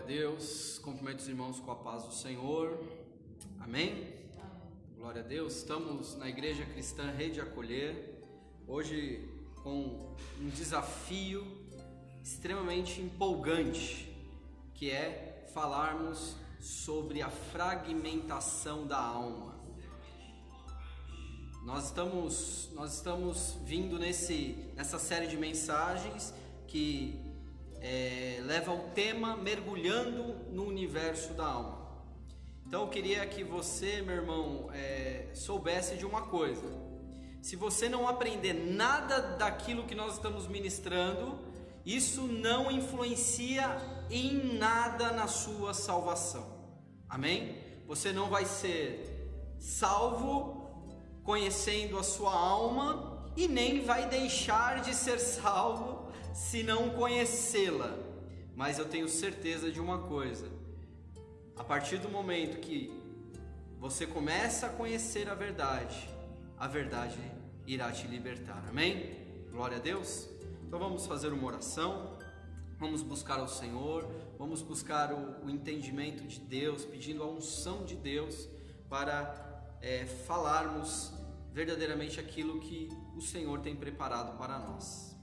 Deus, cumprimento os irmãos com a paz do Senhor, amém? Glória a Deus, estamos na Igreja Cristã Rede Acolher, hoje com um desafio extremamente empolgante, que é falarmos sobre a fragmentação da alma. Nós estamos vindo nessa série de mensagens que leva ao tema mergulhando no universo da alma. Então eu queria que você, meu irmão, soubesse de uma coisa: se você não aprender nada daquilo que nós estamos ministrando, isso não influencia em nada na sua salvação, amém? Você não vai ser salvo conhecendo a sua alma e nem vai deixar de ser salvo se não conhecê-la. Mas eu tenho certeza de uma coisa: a partir do momento que você começa a conhecer a verdade irá te libertar, amém? Glória a Deus. Então vamos fazer uma oração, vamos buscar ao Senhor, vamos buscar o entendimento de Deus, pedindo a unção de Deus para falarmos verdadeiramente aquilo que o Senhor tem preparado para nós.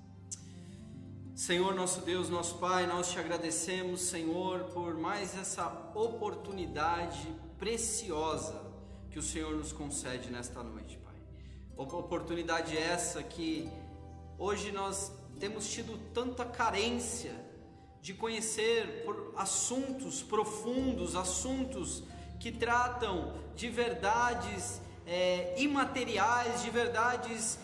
Senhor, nosso Deus, nosso Pai, nós te agradecemos, Senhor, por mais essa oportunidade preciosa que o Senhor nos concede nesta noite, Pai. Oportunidade essa que hoje nós temos tido tanta carência de conhecer por assuntos profundos, assuntos que tratam de verdades imateriais, de verdades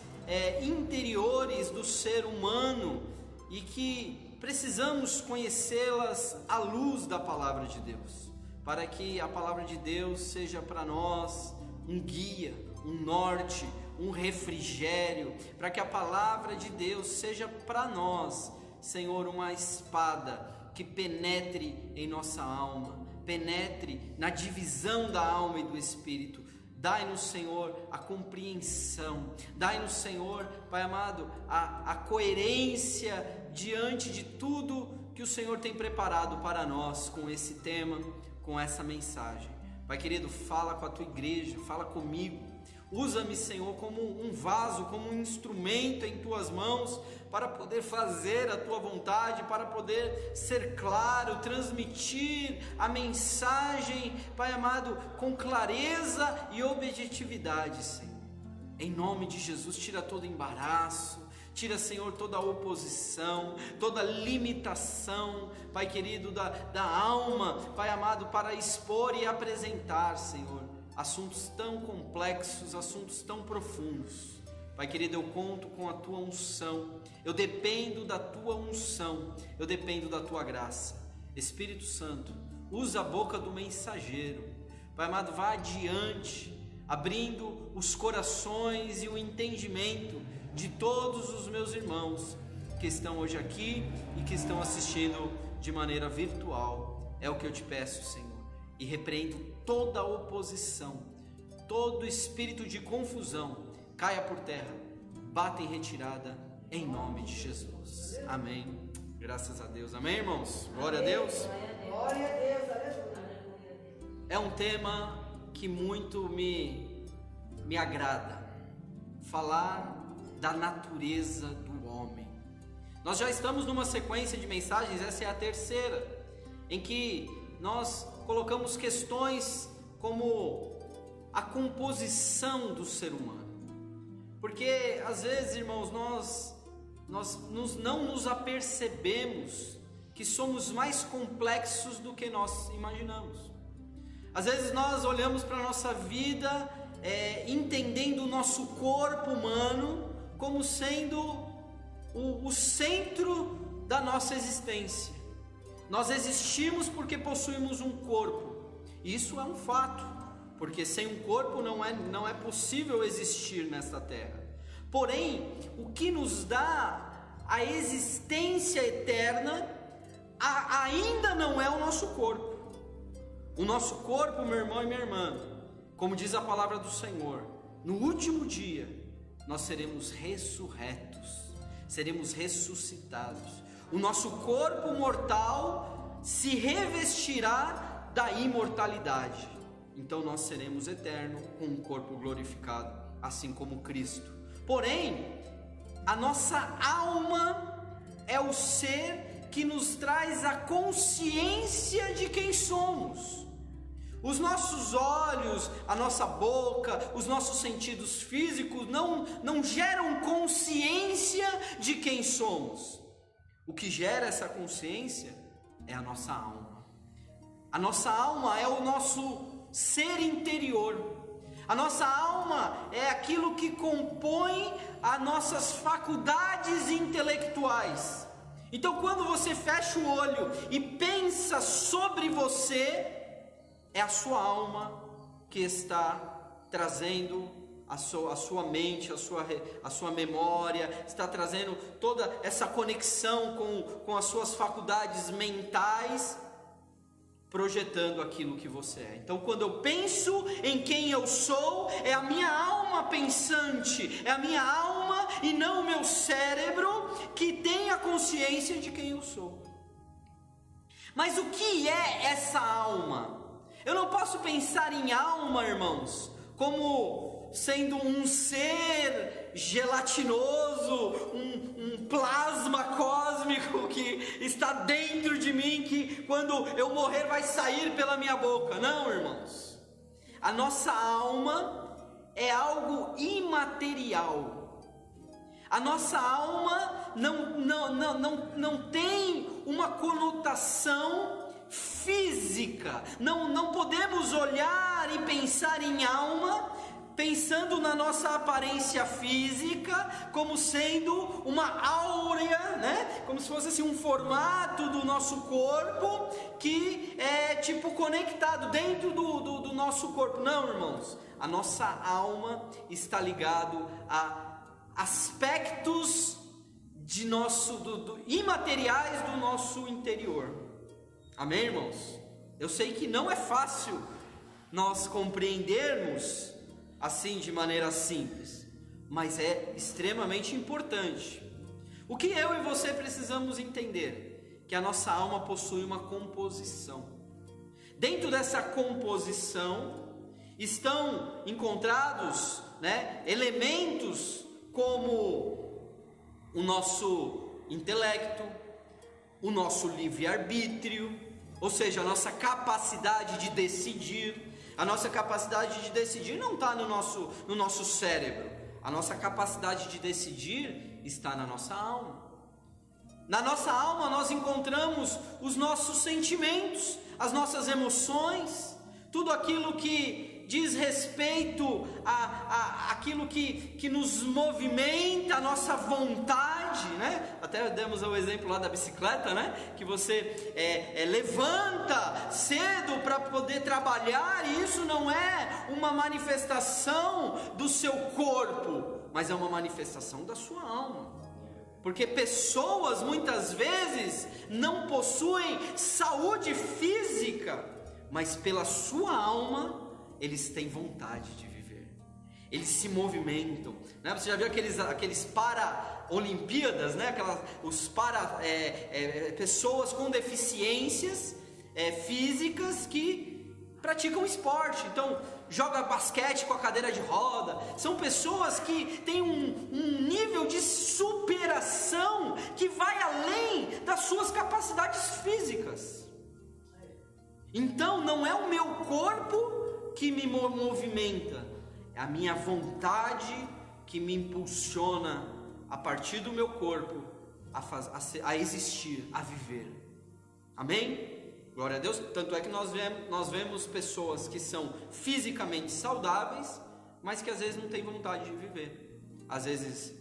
interiores do ser humano, e que precisamos conhecê-las à luz da palavra de Deus, para que a palavra de Deus seja para nós um guia, um norte, um refrigério, para que a palavra de Deus seja para nós, Senhor, uma espada que penetre em nossa alma, penetre na divisão da alma e do espírito. Dai-nos, Senhor, a compreensão, dai-nos, Senhor, Pai amado, a coerência diante de tudo que o Senhor tem preparado para nós com esse tema, com essa mensagem. Pai querido, fala com a tua igreja, fala comigo. Usa-me, Senhor, como um vaso, como um instrumento em tuas mãos, para poder fazer a tua vontade, para poder ser claro, transmitir a mensagem, Pai amado, com clareza e objetividade, Senhor. Em nome de Jesus, tira todo embaraço, tira, Senhor, toda oposição, toda limitação, Pai querido, da alma, Pai amado, para expor e apresentar, Senhor, assuntos tão complexos, assuntos tão profundos. Pai querido, eu conto com a tua unção, eu dependo da tua unção, eu dependo da tua graça. Espírito Santo, usa a boca do mensageiro, Pai amado, vá adiante, abrindo os corações e o entendimento de todos os meus irmãos que estão hoje aqui e que estão assistindo de maneira virtual. É o que eu te peço, Senhor, e repreendo toda oposição, todo espírito de confusão caia por terra, bata em retirada, em nome de Jesus, amém. Graças a Deus, amém, irmãos? Glória a Deus. Glória a Deus, aleluia. É um tema que muito me agrada, falar da natureza do homem. Nós já estamos numa sequência de mensagens, essa é a terceira, em que nós colocamos questões como a composição do ser humano, porque às vezes, irmãos, nós não nos apercebemos que somos mais complexos do que nós imaginamos. Às vezes nós olhamos para a nossa vida entendendo o nosso corpo humano como sendo o centro da nossa existência. Nós existimos porque possuímos um corpo. Isso é um fato, porque sem um corpo não é possível existir nesta terra. Porém, o que nos dá a existência eterna ainda não é o nosso corpo. O nosso corpo, meu irmão e minha irmã, como diz a palavra do Senhor, no último dia nós seremos ressurretos, seremos ressuscitados. O nosso corpo mortal se revestirá da imortalidade. Então nós seremos eternos com um corpo glorificado, assim como Cristo. Porém, a nossa alma é o ser que nos traz a consciência de quem somos. Os nossos olhos, a nossa boca, os nossos sentidos físicos não geram consciência de quem somos. O que gera essa consciência é a nossa alma. A nossa alma é o nosso ser interior. A nossa alma é aquilo que compõe as nossas faculdades intelectuais. Então, quando você fecha o olho e pensa sobre você, é a sua alma que está trazendo a sua mente, a sua memória, está trazendo toda essa conexão com as suas faculdades mentais, projetando aquilo que você é. Então, quando eu penso em quem eu sou, é a minha alma pensante, é a minha alma e não o meu cérebro que tem a consciência de quem eu sou. Mas o que é essa alma? Eu não posso pensar em alma, irmãos, como sendo um ser gelatinoso, um plasma cósmico que está dentro de mim, que quando eu morrer vai sair pela minha boca. Não, irmãos. A nossa alma é algo imaterial. A nossa alma não tem uma conotação física. Não podemos olhar e pensar em alma pensando na nossa aparência física como sendo uma áurea, né? Como se fosse assim um formato do nosso corpo que é tipo conectado dentro do nosso corpo. Não, irmãos, a nossa alma está ligado a aspectos de imateriais do nosso interior. Amém, irmãos? Eu sei que não é fácil nós compreendermos assim de maneira simples, mas é extremamente importante. O que eu e você precisamos entender? Que a nossa alma possui uma composição. Dentro dessa composição estão encontrados, elementos como o nosso intelecto, o nosso livre-arbítrio, ou seja, a nossa capacidade de decidir. A nossa capacidade de decidir não está no nosso cérebro. A nossa capacidade de decidir está na nossa alma. Na nossa alma nós encontramos os nossos sentimentos, as nossas emoções, tudo aquilo que diz respeito àquilo que nos movimenta, a nossa vontade, né? Até demos o exemplo lá da bicicleta, né? Que você levanta cedo para poder trabalhar, e isso não é uma manifestação do seu corpo, mas é uma manifestação da sua alma. Porque pessoas muitas vezes não possuem saúde física, mas pela sua alma eles têm vontade de viver, eles se movimentam, né? Você já viu aqueles para-olimpíadas, né? Pessoas com deficiências físicas que praticam esporte, então joga basquete com a cadeira de roda. São pessoas que têm um nível de superação que vai além das suas capacidades físicas. Então não é o meu corpo que me movimenta, é a minha vontade que me impulsiona a partir do meu corpo a existir, a viver. Amém? Glória a Deus. Tanto é que nós vemos pessoas que são fisicamente saudáveis, mas que às vezes não têm vontade de viver. Às vezes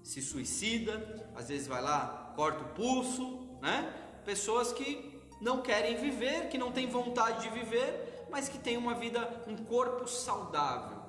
se suicida, às vezes vai lá, corta o pulso, né? Pessoas que não querem viver, que não têm vontade de viver, mas que têm uma vida, um corpo saudável.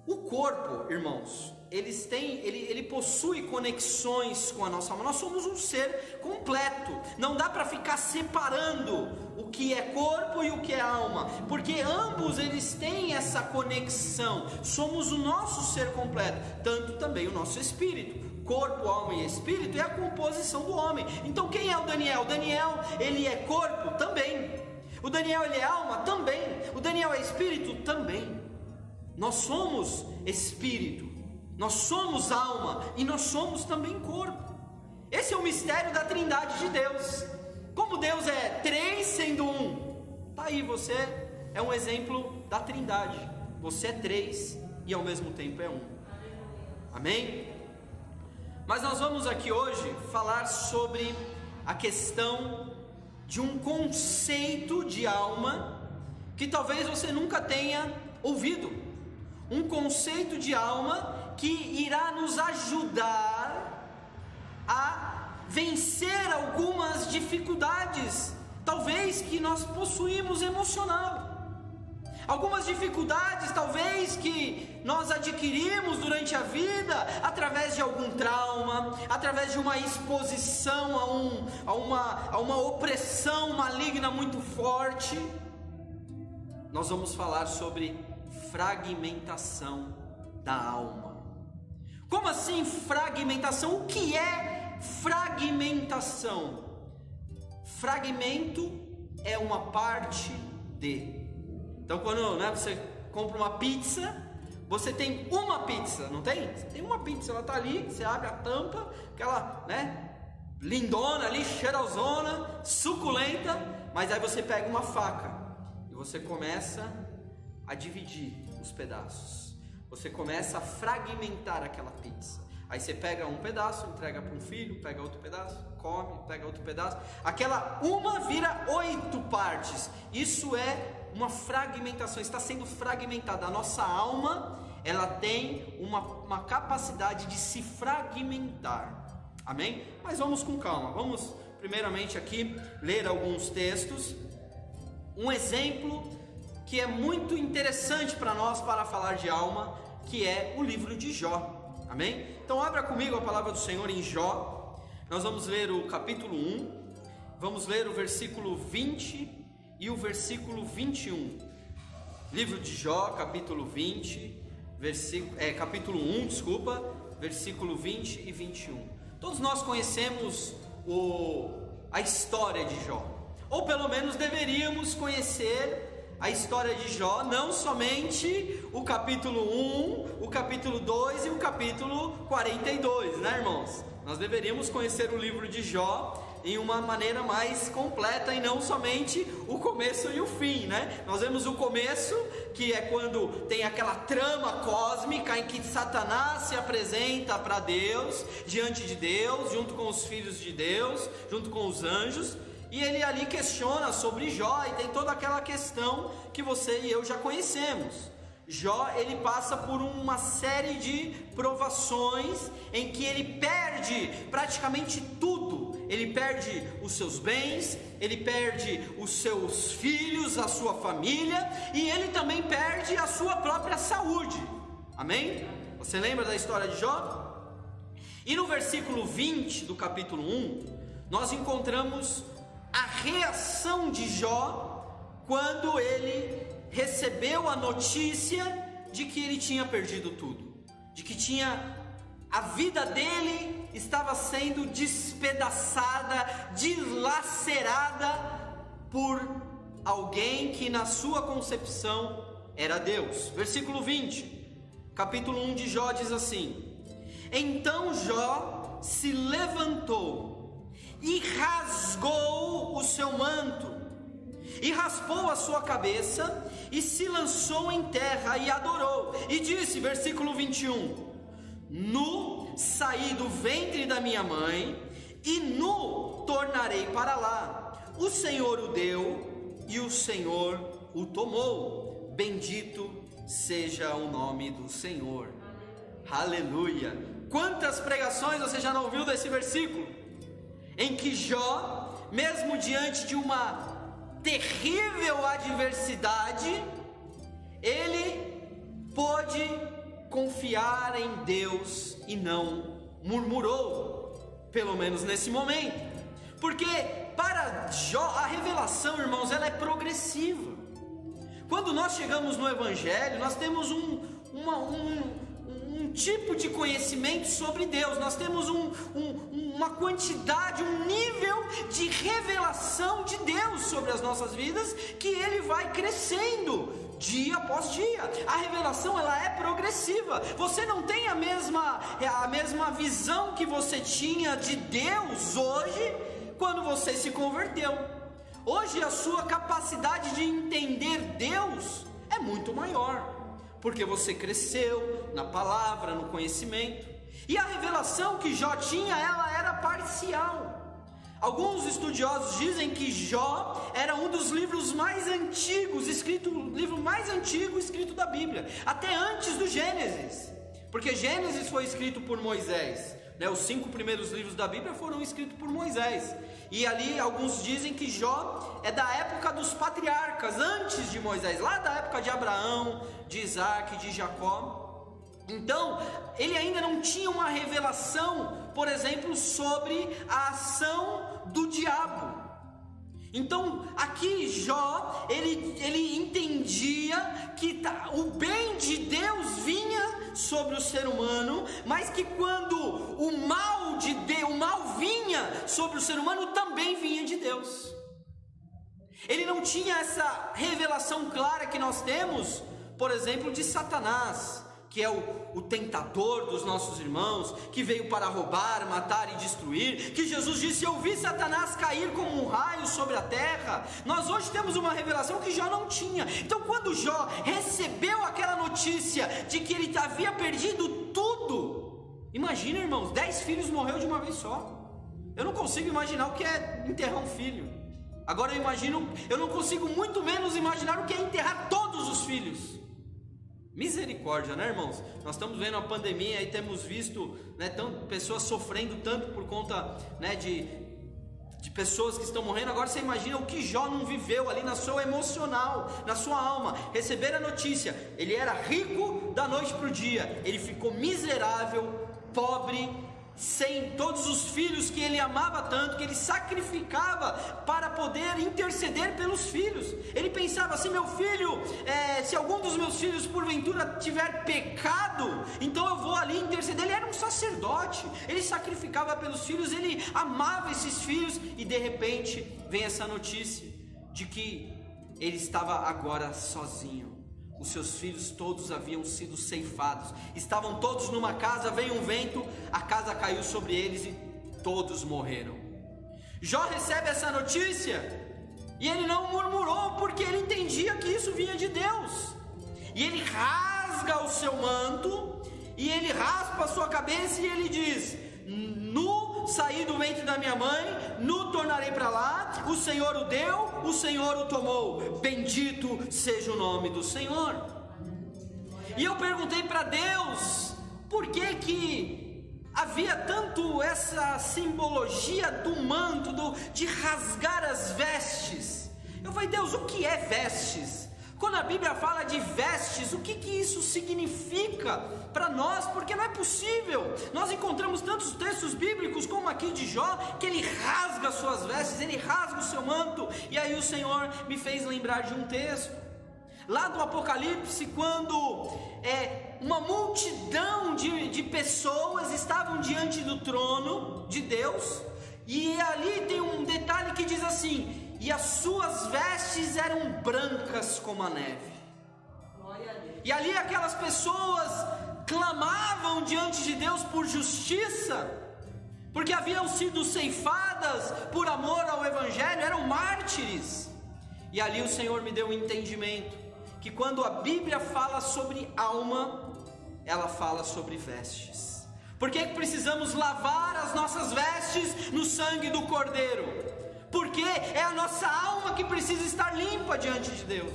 O corpo, irmãos, ele possui conexões com a nossa alma. Nós somos um ser completo. Não dá para ficar separando o que é corpo e o que é alma, porque ambos eles têm essa conexão. Somos o nosso ser completo, tanto também o nosso espírito. corpo, alma e espírito é a composição do homem. Então quem é o Daniel? O Daniel, ele é corpo? Também. O Daniel, ele é alma? Também. O Daniel é espírito? Também. Nós somos espírito, nós somos alma e nós somos também corpo. Esse é o mistério da Trindade de Deus. Como Deus é três sendo um, tá aí, você é um exemplo da Trindade. Você é três e ao mesmo tempo é um. Amém? Mas nós vamos aqui hoje falar sobre a questão de um conceito de alma que talvez você nunca tenha ouvido. Um conceito de alma que irá nos ajudar a vencer algumas dificuldades, talvez que nós possuímos emocional. Algumas dificuldades talvez que nós adquirimos durante a vida através de algum trauma, através de uma exposição a uma opressão maligna muito forte. Nós vamos falar sobre fragmentação da alma. Como assim fragmentação? O que é fragmentação? Fragmento é uma parte de. Então quando você compra uma pizza, você tem uma pizza, não tem? Você tem uma pizza, ela está ali, você abre a tampa, aquela lindona ali, cheirosona, suculenta, mas aí você pega uma faca e você começa a dividir os pedaços. Você começa a fragmentar aquela pizza. Aí você pega um pedaço, entrega para um filho, pega outro pedaço, come, pega outro pedaço. Aquela uma vira 8 partes. Isso é uma fragmentação, está sendo fragmentada. A nossa alma, ela tem uma capacidade de se fragmentar. Amém? Mas vamos com calma. Vamos primeiramente aqui ler alguns textos. Um exemplo que é muito interessante para nós para falar de alma, que é o livro de Jó. Amém? Então abra comigo a palavra do Senhor em Jó. Nós vamos ler o capítulo 1, vamos ler o versículo 20 e o versículo 21. Livro de Jó, capítulo 20, capítulo 1, versículo 20 e 21. Todos nós conhecemos a história de Jó, ou pelo menos deveríamos conhecer a história de Jó, não somente o capítulo 1, o capítulo 2 e o capítulo 42, né, irmãos? Nós deveríamos conhecer o livro de Jó em uma maneira mais completa e não somente o começo e o fim, né? Nós vemos o começo, que é quando tem aquela trama cósmica em que Satanás se apresenta para Deus, diante de Deus, junto com os filhos de Deus, junto com os anjos. E ele ali questiona sobre Jó, e tem toda aquela questão que você e eu já conhecemos. Jó, ele passa por uma série de provações em que ele perde praticamente tudo. Ele perde os seus bens, ele perde os seus filhos, a sua família, e ele também perde a sua própria saúde. Amém? Você lembra da história de Jó? E no versículo 20 do capítulo 1, nós encontramos a reação de Jó quando ele recebeu a notícia de que ele tinha perdido tudo, de que a vida dele estava sendo despedaçada, dilacerada por alguém que na sua concepção era Deus. Versículo 20, capítulo 1 de Jó diz assim: Então Jó se levantou e rasgou o seu manto, e raspou a sua cabeça, e se lançou em terra e adorou, e disse, versículo 21, Nu saí do ventre da minha mãe, e nu tornarei para lá. O Senhor o deu, e o Senhor o tomou. Bendito seja o nome do Senhor. Aleluia. Quantas pregações você já não ouviu desse versículo? Em que Jó, mesmo diante de uma terrível adversidade, ele pôde confiar em Deus e não murmurou, pelo menos nesse momento, porque para Jó a revelação, irmãos, ela é progressiva. Quando nós chegamos no Evangelho, nós temos um um tipo de conhecimento sobre Deus, nós temos uma quantidade, um nível de revelação de Deus sobre as nossas vidas, que ele vai crescendo dia após dia. A revelação, ela é progressiva. Você não tem a mesma visão que você tinha de Deus hoje, quando você se converteu. Hoje a sua capacidade de entender Deus é muito maior, porque você cresceu na palavra, no conhecimento. E a revelação que Jó tinha, ela era parcial. Alguns estudiosos dizem que Jó era um dos livros mais antigos, o livro mais antigo escrito da Bíblia, até antes do Gênesis, porque Gênesis foi escrito por Moisés, né? Os 5 primeiros livros da Bíblia foram escritos por Moisés, e ali alguns dizem que Jó é da época dos patriarcas, antes de Moisés, lá da época de Abraão, de Isaac, de Jacó. Então, ele ainda não tinha uma revelação, por exemplo, sobre a ação do diabo. Então, aqui Jó, ele entendia que o bem de Deus vinha sobre o ser humano, mas que quando o mal vinha sobre o ser humano, também vinha de Deus. Ele não tinha essa revelação clara que nós temos, por exemplo, de Satanás, que é o tentador dos nossos irmãos, que veio para roubar, matar e destruir, que Jesus disse: eu vi Satanás cair como um raio sobre a terra. Nós hoje temos uma revelação que Jó não tinha. Então, quando Jó recebeu aquela notícia de que ele havia perdido tudo, imagina, irmãos, 10 filhos morreu de uma vez só. Eu não consigo imaginar o que é enterrar um filho. Agora eu não consigo muito menos imaginar o que é enterrar todos os filhos. Misericórdia, né, irmãos? Nós estamos vendo a pandemia e temos visto, né, pessoas sofrendo tanto por conta, né, de pessoas que estão morrendo. Agora você imagina o que Jó não viveu ali na sua emocional, na sua alma. Receber a notícia, ele era rico da noite para o dia, ele ficou miserável, pobre, sem todos os filhos que ele amava tanto, que ele sacrificava para poder interceder pelos filhos. Ele pensava: se meu filho, se algum dos meus filhos porventura tiver pecado, então eu vou ali interceder. Ele era um sacerdote, ele sacrificava pelos filhos, ele amava esses filhos, e de repente vem essa notícia de que ele estava agora sozinho. Os seus filhos todos haviam sido ceifados, estavam todos numa casa, veio um vento, a casa caiu sobre eles e todos morreram. Jó recebe essa notícia e ele não murmurou, porque ele entendia que isso vinha de Deus. E ele rasga o seu manto, e ele raspa a sua cabeça, e ele diz: nu saí do ventre da minha mãe, nu tornarei para lá, o Senhor o deu, o Senhor o tomou, bendito seja o nome do Senhor. E eu perguntei para Deus, por que havia tanto essa simbologia do manto, de rasgar as vestes? Eu falei: Deus, o que é vestes? Quando a Bíblia fala de vestes, o que isso significa para nós? Porque não é possível. Nós encontramos tantos textos bíblicos como aqui de Jó, que ele rasga suas vestes, ele rasga o seu manto. E aí o Senhor me fez lembrar de um texto lá do Apocalipse, quando uma multidão de pessoas estavam diante do trono de Deus. E ali tem um detalhe que diz assim: e as suas vestes eram brancas como a neve. E ali aquelas pessoas clamavam diante de Deus por justiça, porque haviam sido ceifadas por amor ao Evangelho, eram mártires. E ali o Senhor me deu um entendimento, que quando a Bíblia fala sobre alma, ela fala sobre vestes. Por que precisamos lavar as nossas vestes no sangue do Cordeiro? Porque é a nossa alma que precisa estar limpa diante de Deus.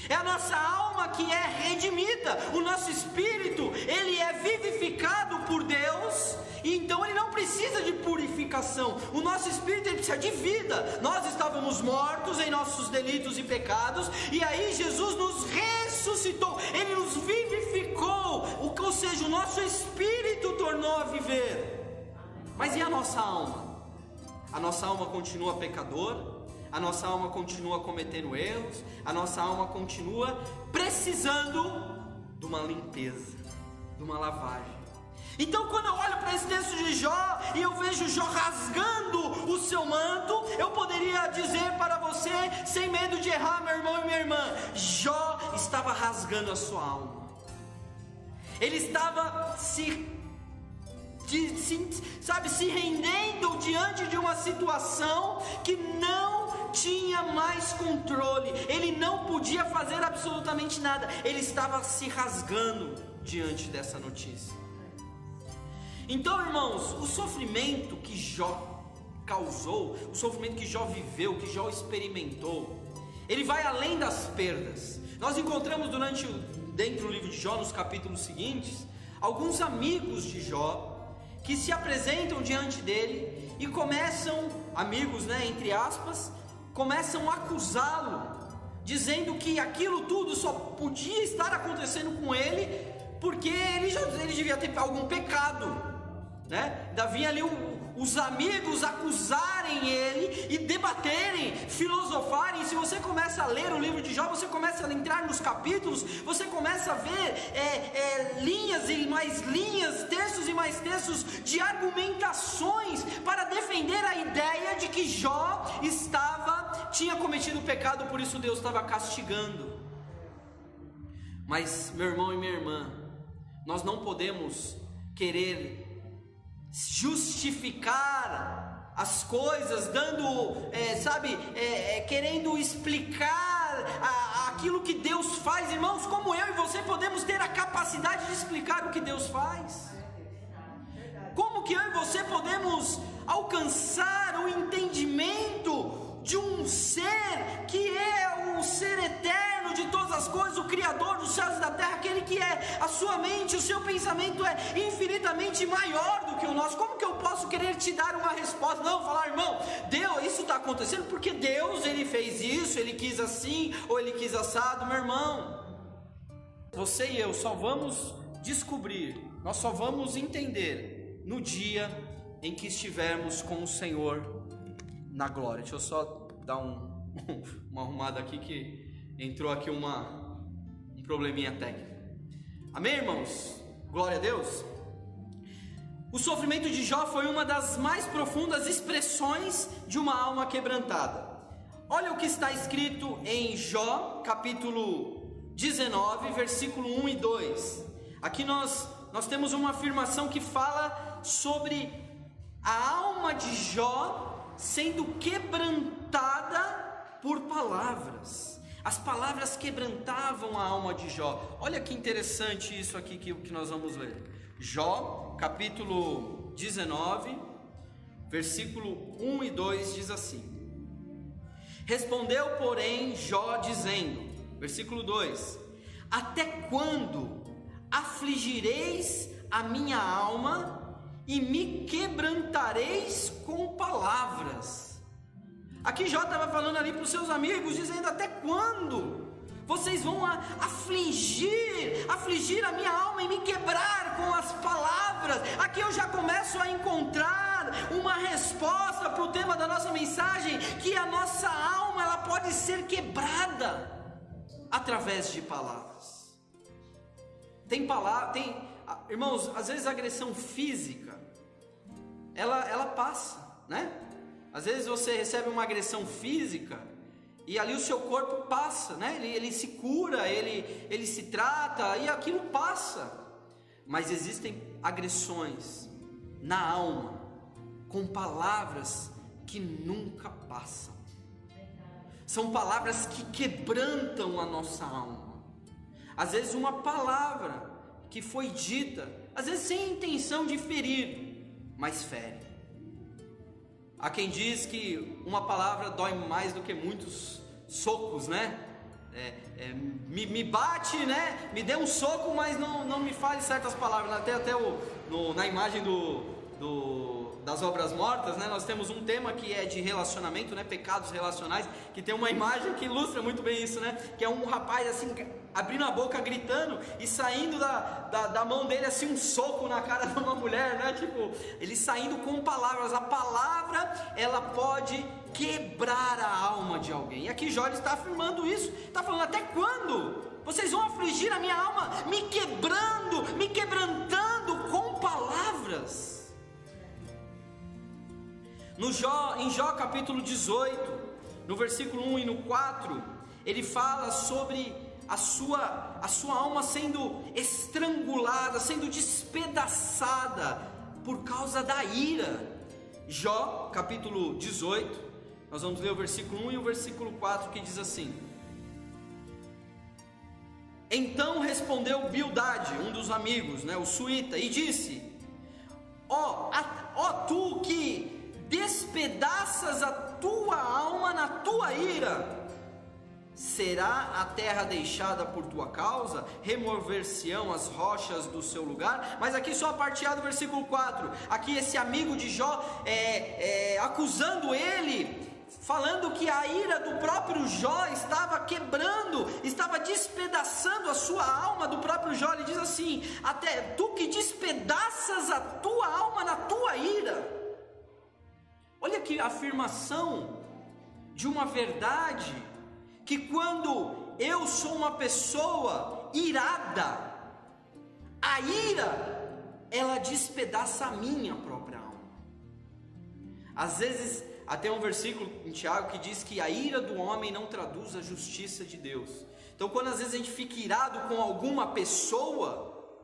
É a nossa alma que é redimida. O nosso espírito, ele é vivificado por Deus, e então ele não precisa de purificação. O nosso espírito, ele precisa de vida. Nós estávamos mortos em nossos delitos e pecados, e aí Jesus nos ressuscitou, ele nos vivificou, ou seja, o nosso espírito tornou a viver. Mas e a nossa alma? A nossa alma continua pecadora, a nossa alma continua cometendo erros, a nossa alma continua precisando de uma limpeza, de uma lavagem. Então, quando eu olho para esse texto de Jó e eu vejo Jó rasgando o seu manto, eu poderia dizer para você, sem medo de errar, meu irmão e minha irmã, Jó estava rasgando a sua alma. Ele estava se rendendo diante de uma situação que não tinha mais controle. Ele não podia fazer absolutamente nada. Ele estava se rasgando diante dessa notícia. Então, irmãos, o sofrimento que Jó causou, o sofrimento que Jó viveu, que Jó experimentou, ele vai além das perdas. Nós encontramos dentro do livro de Jó, nos capítulos seguintes, alguns amigos de Jó que se apresentam diante dele e começam, amigos, entre aspas, começam a acusá-lo, dizendo que aquilo tudo só podia estar acontecendo com ele porque ele devia ter algum pecado, Davi ali os amigos acusarem ele e debaterem, filosofarem. Se você começa a ler o livro de Jó, você começa a entrar nos capítulos, você começa a ver linhas e mais linhas, textos e mais textos de argumentações para defender a ideia de que Jó tinha cometido pecado, por isso Deus estava castigando. Mas, meu irmão e minha irmã, nós não podemos querer justificar as coisas, querendo explicar aquilo que Deus faz. Irmãos, como eu e você podemos ter a capacidade de explicar o que Deus faz? Como que eu e você podemos alcançar o entendimento de um ser que é o ser eterno de todas as coisas, o Criador dos céus e da terra, aquele que a sua mente, o seu pensamento é infinitamente maior do que o nosso? Como que eu posso querer te dar uma resposta? Não, falar, irmão, Deus, isso está acontecendo porque Deus, Ele fez isso, Ele quis assim, ou Ele quis assado. Meu irmão, você e eu só vamos descobrir, nós só vamos entender no dia em que estivermos com o Senhor na glória. Deixa eu só dar uma arrumada aqui, que entrou aqui um probleminha técnico. Amém, irmãos? Glória a Deus. O sofrimento de Jó foi uma das mais profundas expressões de uma alma quebrantada. Olha o que está escrito em Jó, capítulo 19, versículo 1 e 2. Aqui nós temos uma afirmação que fala sobre a alma de Jó sendo quebrantada por palavras. As palavras quebrantavam a alma de Jó. Olha que interessante isso aqui que nós vamos ler. Jó, capítulo 19, versículo 1 e 2 diz assim: Respondeu, porém, Jó dizendo, versículo 2: Até quando afligireis a minha alma e me quebrantareis com palavras? Aqui Jó estava falando ali para os seus amigos, dizendo: até quando vocês vão afligir a minha alma e me quebrar com as palavras? Aqui eu já começo a encontrar uma resposta para o tema da nossa mensagem, que a nossa alma ela pode ser quebrada através de palavras. Irmãos, às vezes a agressão física ela passa, Às vezes você recebe uma agressão física e ali o seu corpo passa, Ele se cura, ele se trata e aquilo passa. Mas existem agressões na alma com palavras que nunca passam. São palavras que quebrantam a nossa alma. Às vezes uma palavra que foi dita, às vezes sem intenção de ferir, mas fere. Há quem diz que uma palavra dói mais do que muitos socos, me bate, me dê um soco, mas não me fale certas palavras. Até na imagem das obras mortas, nós temos um tema que é de relacionamento, pecados relacionais, que tem uma imagem que ilustra muito bem isso, que é um rapaz assim, abrindo a boca, gritando, e saindo da mão dele assim um soco na cara de uma mulher, ele saindo com palavras. A palavra, ela pode quebrar a alma de alguém, e aqui Jó está afirmando isso, está falando: até quando vocês vão afligir a minha alma, me quebrantando com palavras? sombras. Em Jó capítulo 18, no versículo 1 e no 4, ele fala sobre a sua alma sendo estrangulada, sendo despedaçada por causa da ira. Jó capítulo 18, nós vamos ler o versículo 1 e o versículo 4, que diz assim: Então respondeu Bildade, um dos amigos, o suíta, e disse: Ó tu que despedaças a tua alma na tua ira, será a terra deixada por tua causa? Remover-se-ão as rochas do seu lugar? Mas aqui só a parte A do versículo 4, aqui esse amigo de Jó acusando ele, falando que a ira do próprio Jó estava quebrando, estava despedaçando a sua alma do próprio Jó. Ele diz assim: até tu que despedaças a tua alma na tua ira. Olha que afirmação de uma verdade, que quando eu sou uma pessoa irada, a ira, ela despedaça a minha própria alma. Às vezes, até um versículo em Tiago que diz que a ira do homem não traduz a justiça de Deus. Então, quando às vezes a gente fica irado com alguma pessoa,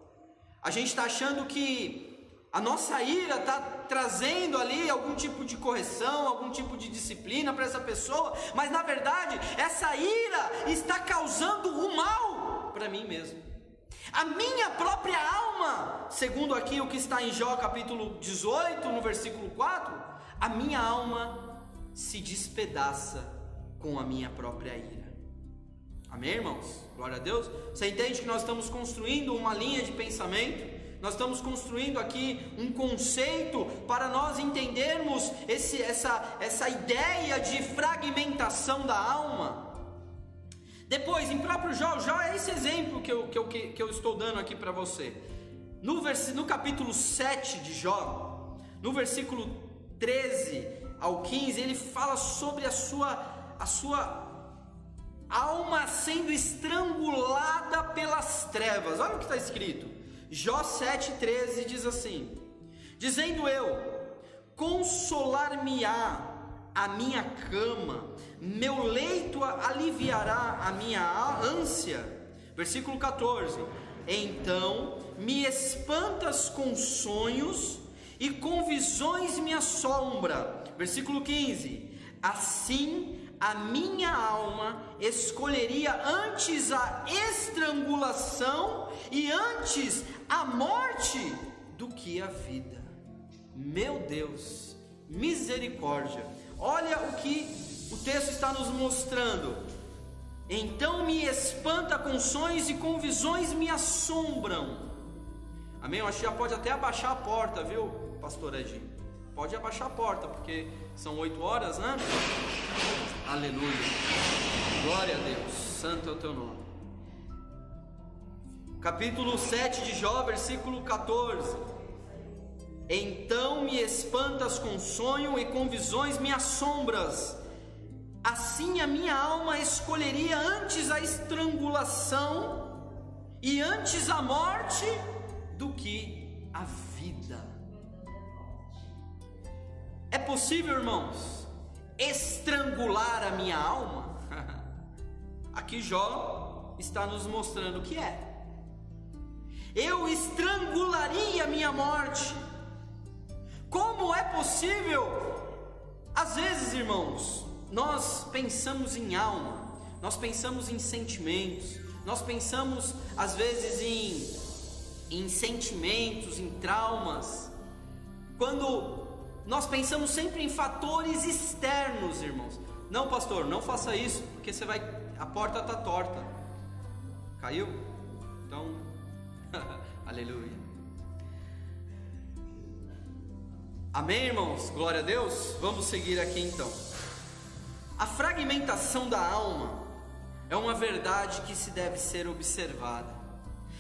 a gente está achando que a nossa ira está trazendo ali algum tipo de correção, algum tipo de disciplina para essa pessoa, mas na verdade essa ira está causando o mal para mim mesmo. A minha própria alma, segundo aqui o que está em Jó capítulo 18, no versículo 4, a minha alma se despedaça com a minha própria ira. Amém, irmãos? Glória a Deus. Você entende que nós estamos construindo uma linha de pensamento? Nós estamos construindo aqui um conceito para nós entendermos essa ideia de fragmentação da alma. Depois, em próprio Jó é esse exemplo que eu estou dando aqui para você. No capítulo 7 de Jó, no versículo 13 ao 15, ele fala sobre a sua alma sendo estrangulada pelas trevas. Olha o que está escrito. Jó 7,13 diz assim: dizendo eu, consolar-me-á a minha cama, meu leito aliviará a minha ânsia. Versículo 14: então me espantas com sonhos e com visões me assombra. Versículo 15: assim a minha alma escolheria antes a estrangulação e antes a morte do que a vida. Meu Deus, misericórdia. Olha o que o texto está nos mostrando. Então me espanta com sonhos e com visões me assombram. Amém? Eu acho que já pode até abaixar a porta, viu, pastor Edinho? Pode abaixar a porta, porque são 8 horas, né? Aleluia. Glória a Deus. Santo é o teu nome. Capítulo 7 de Jó, versículo 14. Então me espantas com sonho e com visões me assombras. Assim a minha alma escolheria antes a estrangulação e antes a morte do que a vida. É possível, irmãos, estrangular a minha alma? Aqui Jó está nos mostrando o que é. Eu estrangularia a minha morte. Como é possível? Às vezes, irmãos, nós pensamos em alma, nós pensamos em sentimentos, nós pensamos às vezes em sentimentos, em traumas, quando nós pensamos sempre em fatores externos, irmãos. Não, pastor, não faça isso, porque a porta está torta. Caiu? Então, aleluia. Amém, irmãos? Glória a Deus. Vamos seguir aqui então. A fragmentação da alma é uma verdade que se deve ser observada.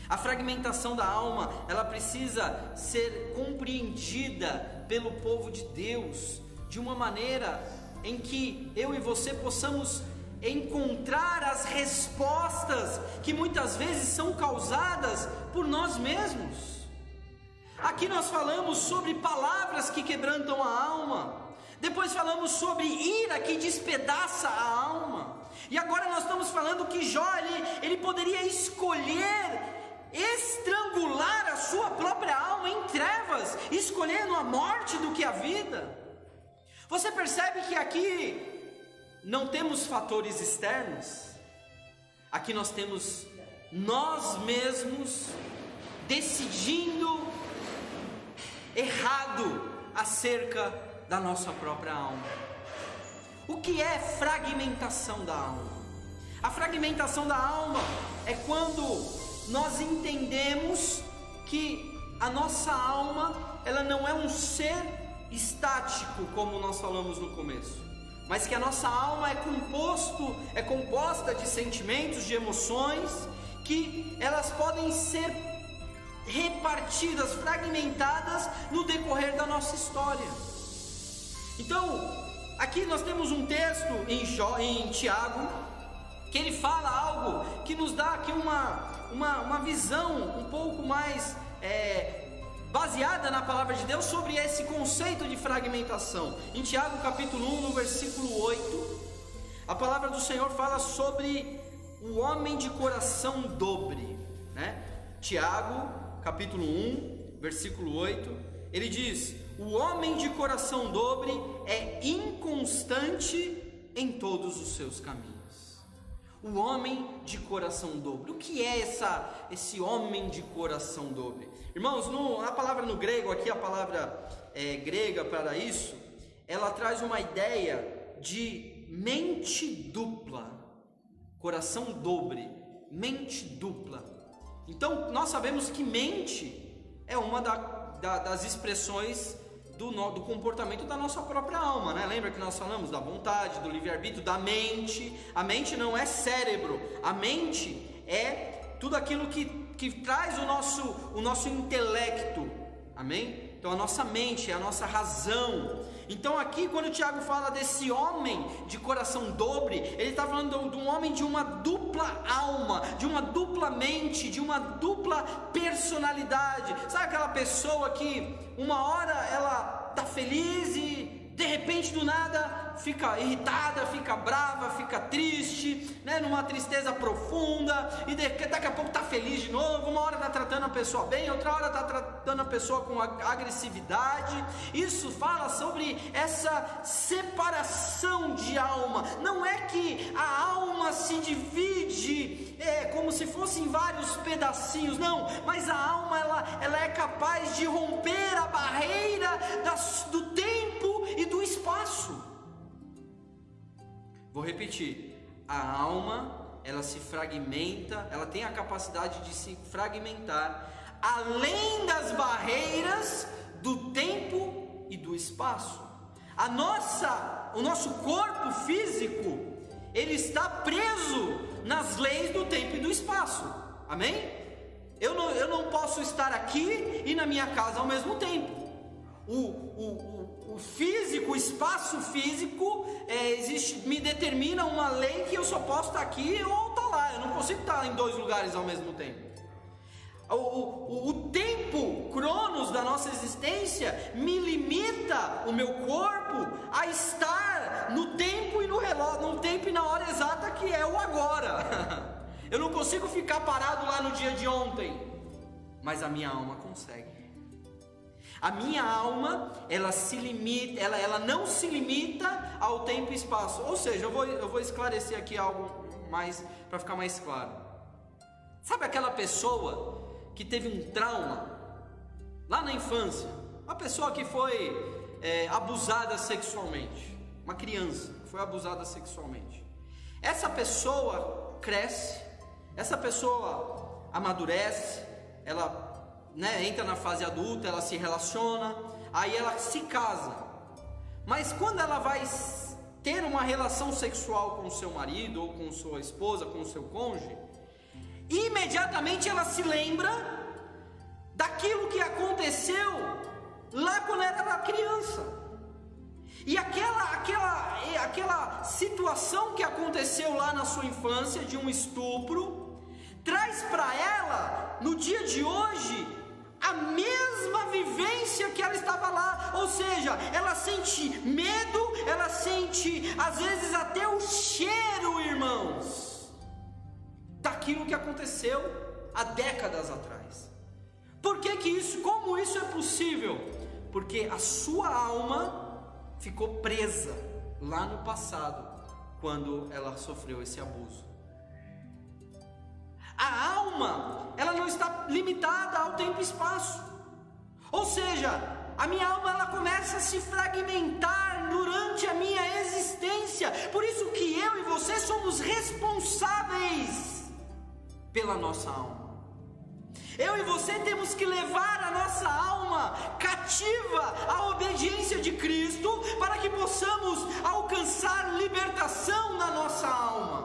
A fragmentação da alma, ela precisa ser compreendida pelo povo de Deus de uma maneira em que eu e você possamos encontrar as respostas que muitas vezes são causadas por nós mesmos. Aqui nós falamos sobre palavras que quebrantam a alma. Depois falamos sobre ira que despedaça a alma. E agora nós estamos falando que Jó, ele poderia escolher estrangular a sua própria alma em trevas, escolhendo a morte do que a vida. Você percebe que aqui não temos fatores externos? Aqui nós temos nós mesmos decidindo errado acerca da nossa própria alma. O que é fragmentação da alma? A fragmentação da alma é quando nós entendemos que a nossa alma, ela não é um ser estático, como nós falamos no começo, mas que a nossa alma é composta de sentimentos, de emoções, que elas podem ser repartidas, fragmentadas no decorrer da nossa história. Então, aqui nós temos um texto em Tiago, que ele fala algo que nos dá aqui uma visão um pouco mais baseada na palavra de Deus sobre esse conceito de fragmentação. Em Tiago capítulo 1, no versículo 8, a palavra do Senhor fala sobre o homem de coração dobre, né? Tiago capítulo 1, versículo 8, ele diz: o homem de coração dobre é inconstante em todos os seus caminhos. O homem de coração dobre. O que é esse homem de coração dobre? Irmãos, a palavra no grego aqui, a palavra grega para isso, ela traz uma ideia de mente dupla. Coração dobre, mente dupla. Então, nós sabemos que mente é uma das expressões do comportamento da nossa própria alma, né? Lembra que nós falamos da vontade, do livre-arbítrio, da mente. A mente não é cérebro, a mente é tudo aquilo que traz o nosso intelecto, amém? Então a nossa mente é a nossa razão. Então aqui quando o Tiago fala desse homem de coração dobre, ele está falando de um homem de uma dupla alma, de uma dupla mente, de uma dupla personalidade. Sabe aquela pessoa que uma hora ela está feliz e de repente do nada fica irritada, fica brava, fica triste, né? Numa tristeza profunda, e daqui a pouco está feliz de novo. Uma hora está tratando a pessoa bem, outra hora está tratando a pessoa com agressividade. Isso fala sobre essa separação de alma. Não é que a alma se divide como se fossem vários pedacinhos, não, mas a alma ela é capaz de romper a barreira do tempo e do espaço. Vou repetir: a alma, ela se fragmenta, ela tem a capacidade de se fragmentar além das barreiras do tempo e do espaço. O nosso corpo físico, ele está preso nas leis do tempo e do espaço, amém? Eu não posso estar aqui e na minha casa ao mesmo tempo. O físico, o espaço físico me determina uma lei que eu só posso estar aqui ou estar lá. Eu não consigo estar em dois lugares ao mesmo tempo. O tempo, cronos da nossa existência, me limita o meu corpo a estar no tempo e no relógio, no tempo e na hora exata que é o agora. Eu não consigo ficar parado lá no dia de ontem, mas a minha alma consegue. A minha alma, ela não se limita ao tempo e espaço. Ou seja, eu vou esclarecer aqui algo mais para ficar mais claro. Sabe aquela pessoa que teve um trauma lá na infância? Uma pessoa que foi abusada sexualmente, uma criança que foi abusada sexualmente. Essa pessoa cresce, essa pessoa amadurece, ela entra na fase adulta, ela se relaciona, aí ela se casa. Mas quando ela vai ter uma relação sexual com o seu marido, ou com sua esposa, com o seu cônjuge, imediatamente ela se lembra daquilo que aconteceu lá quando era criança. E aquela situação que aconteceu lá na sua infância, de um estupro, traz para ela, no dia de hoje, a mesma vivência que ela estava lá, ou seja, ela sente medo, ela sente às vezes até o cheiro, irmãos, daquilo que aconteceu há décadas atrás. Por que isso? Como isso é possível? Porque a sua alma ficou presa lá no passado, quando ela sofreu esse abuso. A alma, ela não está limitada ao tempo e espaço. Ou seja, a minha alma, ela começa a se fragmentar durante a minha existência. Por isso que eu e você somos responsáveis pela nossa alma. Eu e você temos que levar a nossa alma cativa à obediência de Cristo, para que possamos alcançar libertação na nossa alma,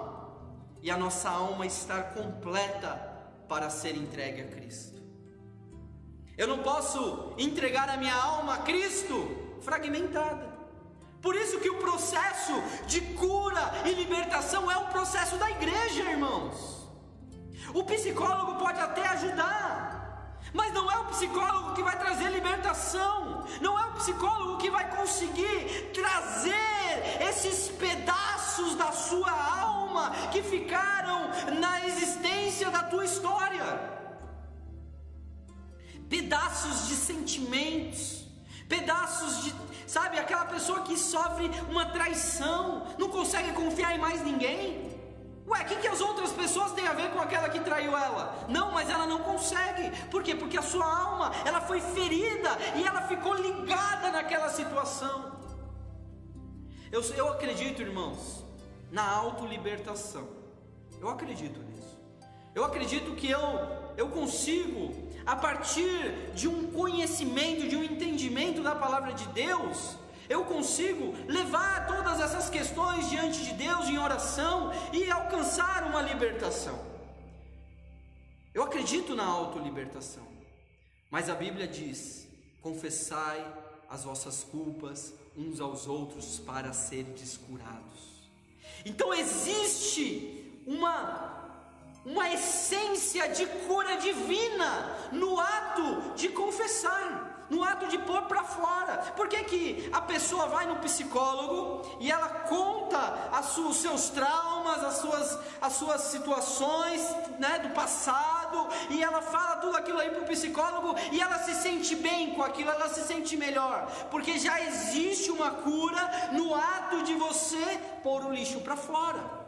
e a nossa alma estar completa para ser entregue a Cristo. Eu não posso entregar a minha alma a Cristo fragmentada. Por isso que o processo de cura e libertação é um processo da igreja, irmãos. O psicólogo pode até ajudar, mas não é o psicólogo que vai trazer libertação, não é o psicólogo que vai conseguir trazer esses pedaços da sua alma que ficaram na existência da tua história, pedaços de sentimentos, pedaços de, sabe, aquela pessoa que sofre uma traição, não consegue confiar em mais ninguém. Ué, o que as outras pessoas têm a ver com aquela que traiu ela? Não, mas ela não consegue. Por quê? Porque a sua alma, ela foi ferida e ela ficou ligada naquela situação. Eu acredito, irmãos, na autolibertação. Eu acredito nisso. Eu acredito que eu consigo, a partir de um conhecimento, de um entendimento da palavra de Deus, eu consigo levar todas essas questões diante de Deus em oração e alcançar uma libertação. Eu acredito na autolibertação, mas a Bíblia diz: confessai as vossas culpas uns aos outros para serdes curados. Então existe uma essência de cura divina no ato de confessar, no ato de pôr para fora. Por que a pessoa vai no psicólogo e ela conta os seus traumas, as suas situações, né, do passado, e ela fala tudo aquilo aí para o psicólogo e ela se sente bem com aquilo, ela se sente melhor? Porque já existe uma cura no ato de você pôr o lixo para fora.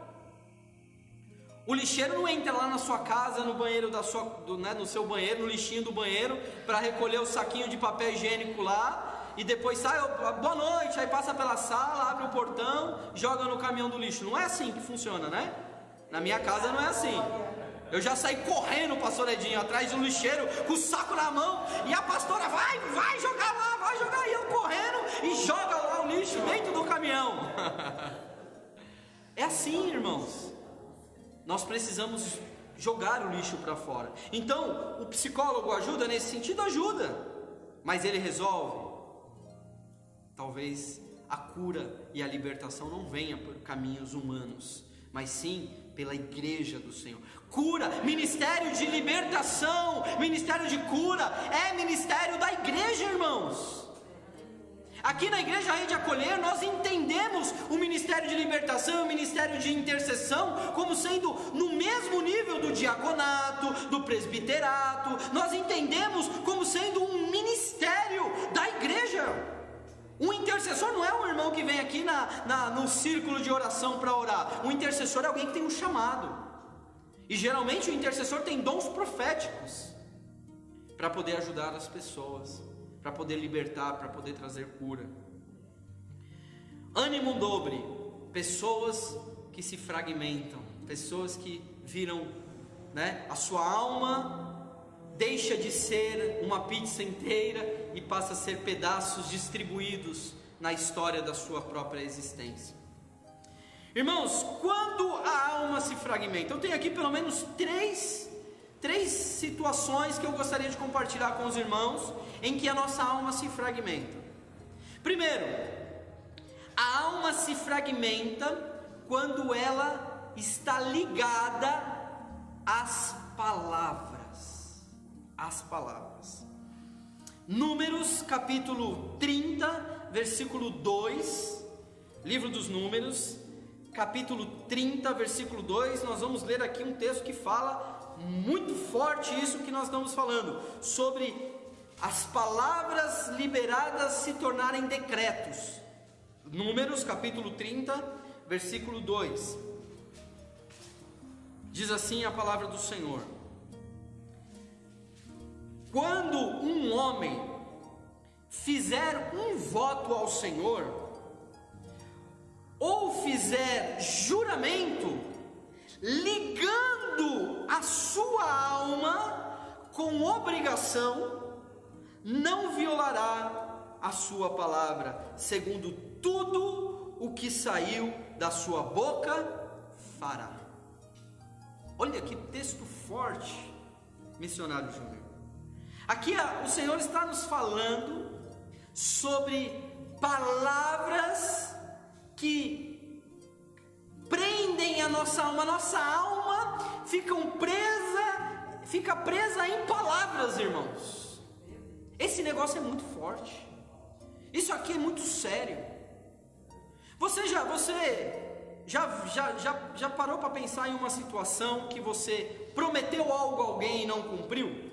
O lixeiro não entra lá na sua casa, no banheiro no seu banheiro, no lixinho do banheiro, para recolher o saquinho de papel higiênico lá, e depois sai, boa noite, aí passa pela sala, abre o portão, joga no caminhão do lixo. Não é assim que funciona, né? Na minha casa não é assim. Eu já saí correndo, pastor Edinho, atrás de um lixeiro, com o saco na mão, e a pastora vai jogar lá, vai jogar, e eu correndo, e joga lá o lixo dentro do caminhão. É assim, irmãos. Nós precisamos jogar o lixo para fora. Então, o psicólogo ajuda nesse sentido? Ajuda. Mas ele resolve? Talvez a cura e a libertação não venha por caminhos humanos, mas sim pela igreja do Senhor. Cura, ministério de libertação, ministério de cura, é ministério da igreja, irmãos. Aqui na Igreja Rede Acolher, nós entendemos o ministério de libertação e o ministério de intercessão como sendo no mesmo nível do diaconato, do presbiterato. Nós entendemos como sendo um ministério da igreja. Um intercessor não é um irmão que vem aqui no círculo de oração para orar. Um intercessor é alguém que tem um chamado. E geralmente o intercessor tem dons proféticos para poder ajudar as pessoas, para poder libertar, para poder trazer cura. Ânimo dobre, pessoas que se fragmentam, pessoas que viram, né, a sua alma deixa de ser uma pizza inteira e passa a ser pedaços distribuídos na história da sua própria existência. Irmãos, quando a alma se fragmenta, eu tenho aqui pelo menos três situações que eu gostaria de compartilhar com os irmãos em que a nossa alma se fragmenta. Primeiro, a alma se fragmenta quando ela está ligada às palavras. As palavras. Números capítulo 30, versículo 2, livro dos Números, capítulo 30, versículo 2, nós vamos ler aqui um texto que fala muito forte isso que nós estamos falando, sobre as palavras liberadas se tornarem decretos. Números capítulo 30, versículo 2, diz assim a palavra do Senhor: quando um homem fizer um voto ao Senhor, ou fizer juramento, ligando a sua alma com obrigação, não violará a sua palavra, segundo tudo o que saiu da sua boca fará. Olha que texto forte, missionário Júnior. Aqui o Senhor está nos falando sobre palavras que prendem a nossa alma fica presa em palavras, irmãos. Esse negócio é muito forte, isso aqui é muito sério. Você já parou para pensar em uma situação que você prometeu algo a alguém e não cumpriu?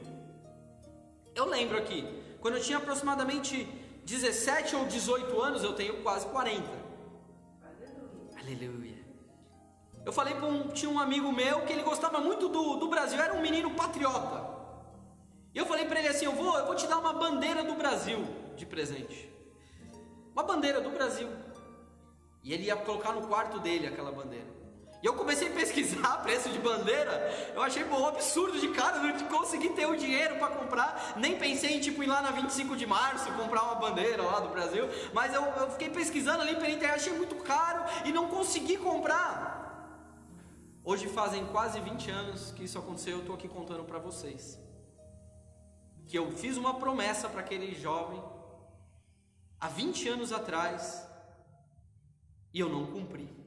Eu lembro aqui, quando eu tinha aproximadamente 17 ou 18 anos, eu tenho quase 40. Aleluia. Eu falei tinha um amigo meu que ele gostava muito do Brasil, era um menino patriota. E eu falei para ele assim, eu vou te dar uma bandeira do Brasil de presente. Uma bandeira do Brasil. E ele ia colocar no quarto dele aquela bandeira. E eu comecei a pesquisar preço de bandeira. Eu achei um absurdo de cara, não consegui ter o dinheiro para comprar. Nem pensei em ir lá na 25 de março comprar uma bandeira lá do Brasil. Mas eu fiquei pesquisando ali pela internet, achei muito caro e não consegui comprar. Hoje fazem quase 20 anos que isso aconteceu. Eu estou aqui contando para vocês que eu fiz uma promessa para aquele jovem há 20 anos atrás e eu não cumpri.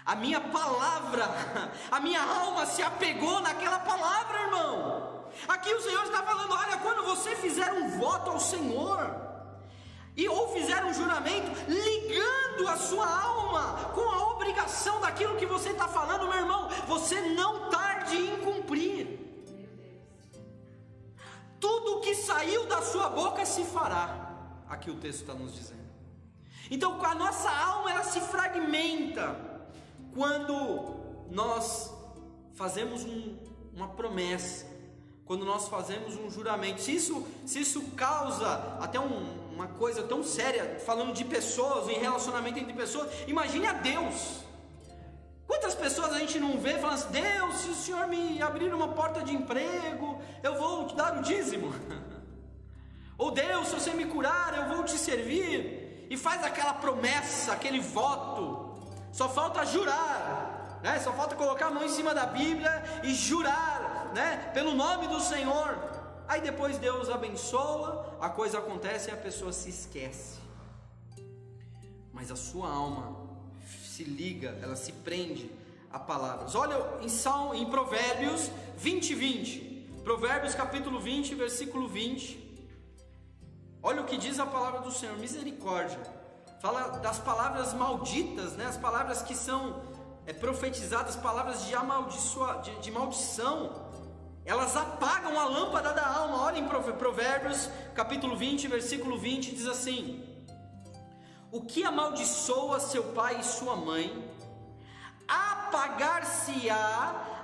A minha palavra, a minha alma se apegou naquela palavra, irmão. Aqui o Senhor está falando, olha, quando você fizer um voto ao Senhor, ou fizer um juramento, ligando a sua alma com a obrigação daquilo que você está falando, meu irmão, você não tarde em cumprir. Tudo o que saiu da sua boca se fará. Aqui o texto está nos dizendo. Então a nossa alma, ela se fragmenta quando nós fazemos uma promessa, quando nós fazemos um juramento. Se isso causa até uma coisa tão séria, falando de pessoas, em relacionamento entre pessoas, imagine a Deus. Quantas pessoas a gente não vê falando assim, Deus, se o Senhor me abrir uma porta de emprego, eu vou te dar o dízimo. Ou Deus, se você me curar, eu vou te servir. E faz aquela promessa, aquele voto. Só falta jurar, né? Só falta colocar a mão em cima da Bíblia e jurar, né? Pelo nome do Senhor. Aí depois Deus abençoa, a coisa acontece e a pessoa se esquece. Mas a sua alma se liga, ela se prende a palavras. Olha em Provérbios 20. Provérbios capítulo 20, versículo 20. Olha o que diz a palavra do Senhor, misericórdia. Fala das palavras malditas, né? As palavras que são profetizadas, palavras de maldição. Elas apagam a lâmpada da alma. Olha em Provérbios capítulo 20, versículo 20, diz assim: o que amaldiçoa seu pai e sua mãe, apagar-se-á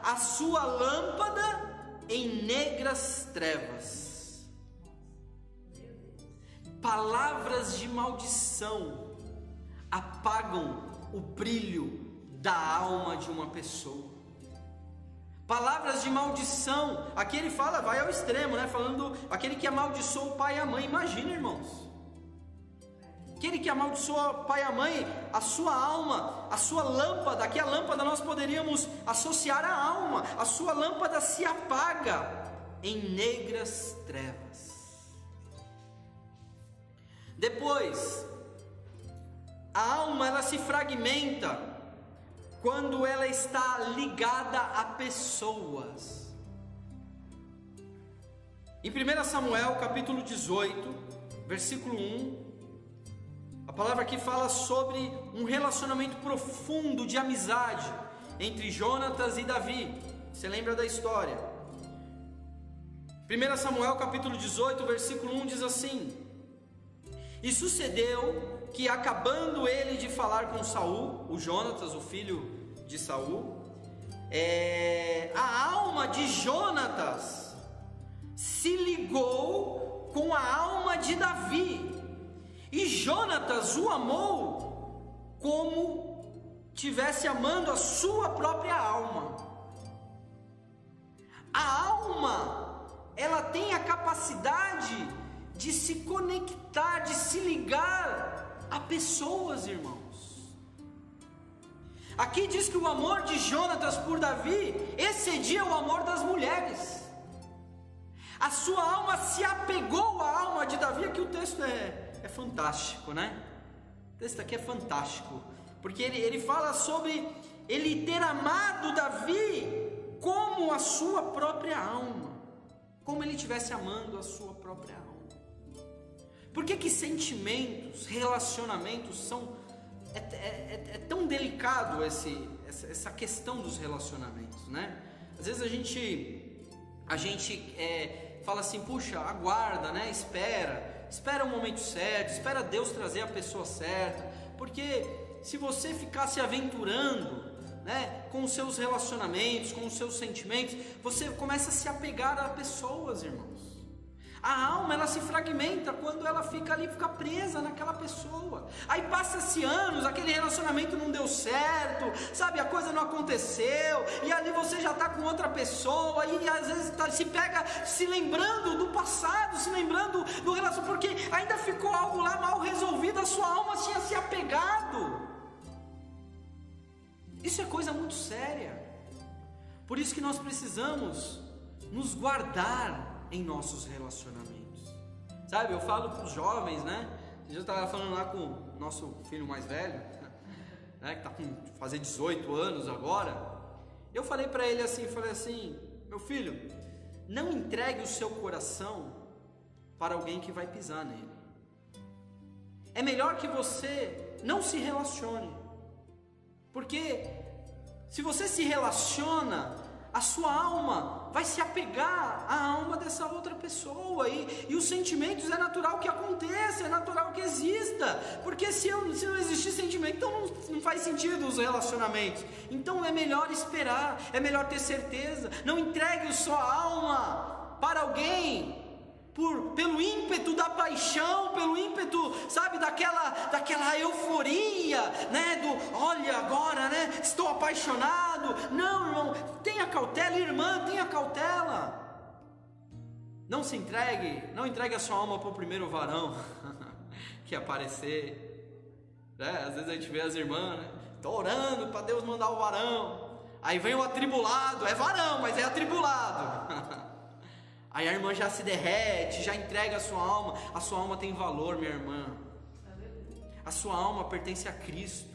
a sua lâmpada em negras trevas. Palavras de maldição apagam o brilho da alma de uma pessoa. Palavras de maldição, aqui ele fala, vai ao extremo, né? Falando aquele que amaldiçoa o pai e a mãe. Imagina, irmãos, aquele que amaldiçoa o pai e a mãe, a sua alma, a sua lâmpada. Aqui a lâmpada nós poderíamos associar a alma. A sua lâmpada se apaga em negras trevas. Depois, a alma, ela se fragmenta quando ela está ligada a pessoas. Em 1 Samuel capítulo 18, versículo 1, a palavra aqui fala sobre um relacionamento profundo de amizade entre Jonatas e Davi. Você lembra da história? 1 Samuel capítulo 18, versículo 1 diz assim: E sucedeu que, acabando ele de falar com Saul, o Jonatas, o filho de Saul, a alma de Jonatas se ligou com a alma de Davi, e Jonatas o amou como tivesse amando a sua própria alma. A alma, ela tem a capacidade de se conectar, de se ligar a pessoas, irmãos. Aqui diz que o amor de Jonatas por Davi excedia o amor das mulheres. A sua alma se apegou à alma de Davi. Aqui o texto é fantástico, né? O texto aqui é fantástico, porque ele fala sobre ele ter amado Davi como a sua própria alma, como ele estivesse amando a sua própria alma. Por que sentimentos, relacionamentos são... É tão delicado essa questão dos relacionamentos, né? Às vezes a gente fala assim, puxa, aguarda, né? Espera o momento certo, espera Deus trazer a pessoa certa, porque se você ficar se aventurando, né, com os seus relacionamentos, com os seus sentimentos, você começa a se apegar a pessoas, irmãos. A alma, ela se fragmenta quando ela fica ali, fica presa naquela pessoa. Aí passa-se anos, aquele relacionamento não deu certo, sabe, a coisa não aconteceu, e ali você já está com outra pessoa, e às vezes se pega se lembrando do passado, se lembrando do relacionamento, porque ainda ficou algo lá mal resolvido, a sua alma tinha se apegado. Isso é coisa muito séria. Por isso que nós precisamos nos guardar em nossos relacionamentos. Sabe, eu falo para os jovens, né? Eu estava falando lá com o nosso filho mais velho, né, que está fazer 18 anos agora. Eu falei para ele assim, meu filho, não entregue o seu coração para alguém que vai pisar nele. É melhor que você não se relacione, porque se você se relaciona, a sua alma vai se apegar à alma dessa outra pessoa, e os sentimentos é natural que aconteça, é natural que exista, porque se não existir sentimento, então não faz sentido os relacionamentos. Então é melhor esperar, é melhor ter certeza. Não entregue a sua alma para alguém pelo ímpeto da paixão, pelo ímpeto, sabe, daquela euforia, né, olha agora, né, estou apaixonado. Não, irmão, tenha cautela, irmã, tenha cautela. Não entregue a sua alma para o primeiro varão que aparecer, né? Às vezes a gente vê as irmãs, né, tô orando para Deus mandar o varão, aí vem o atribulado, é varão, mas é atribulado. Aí a irmã já se derrete, já entrega a sua alma tem valor, minha irmã. A sua alma pertence a Cristo.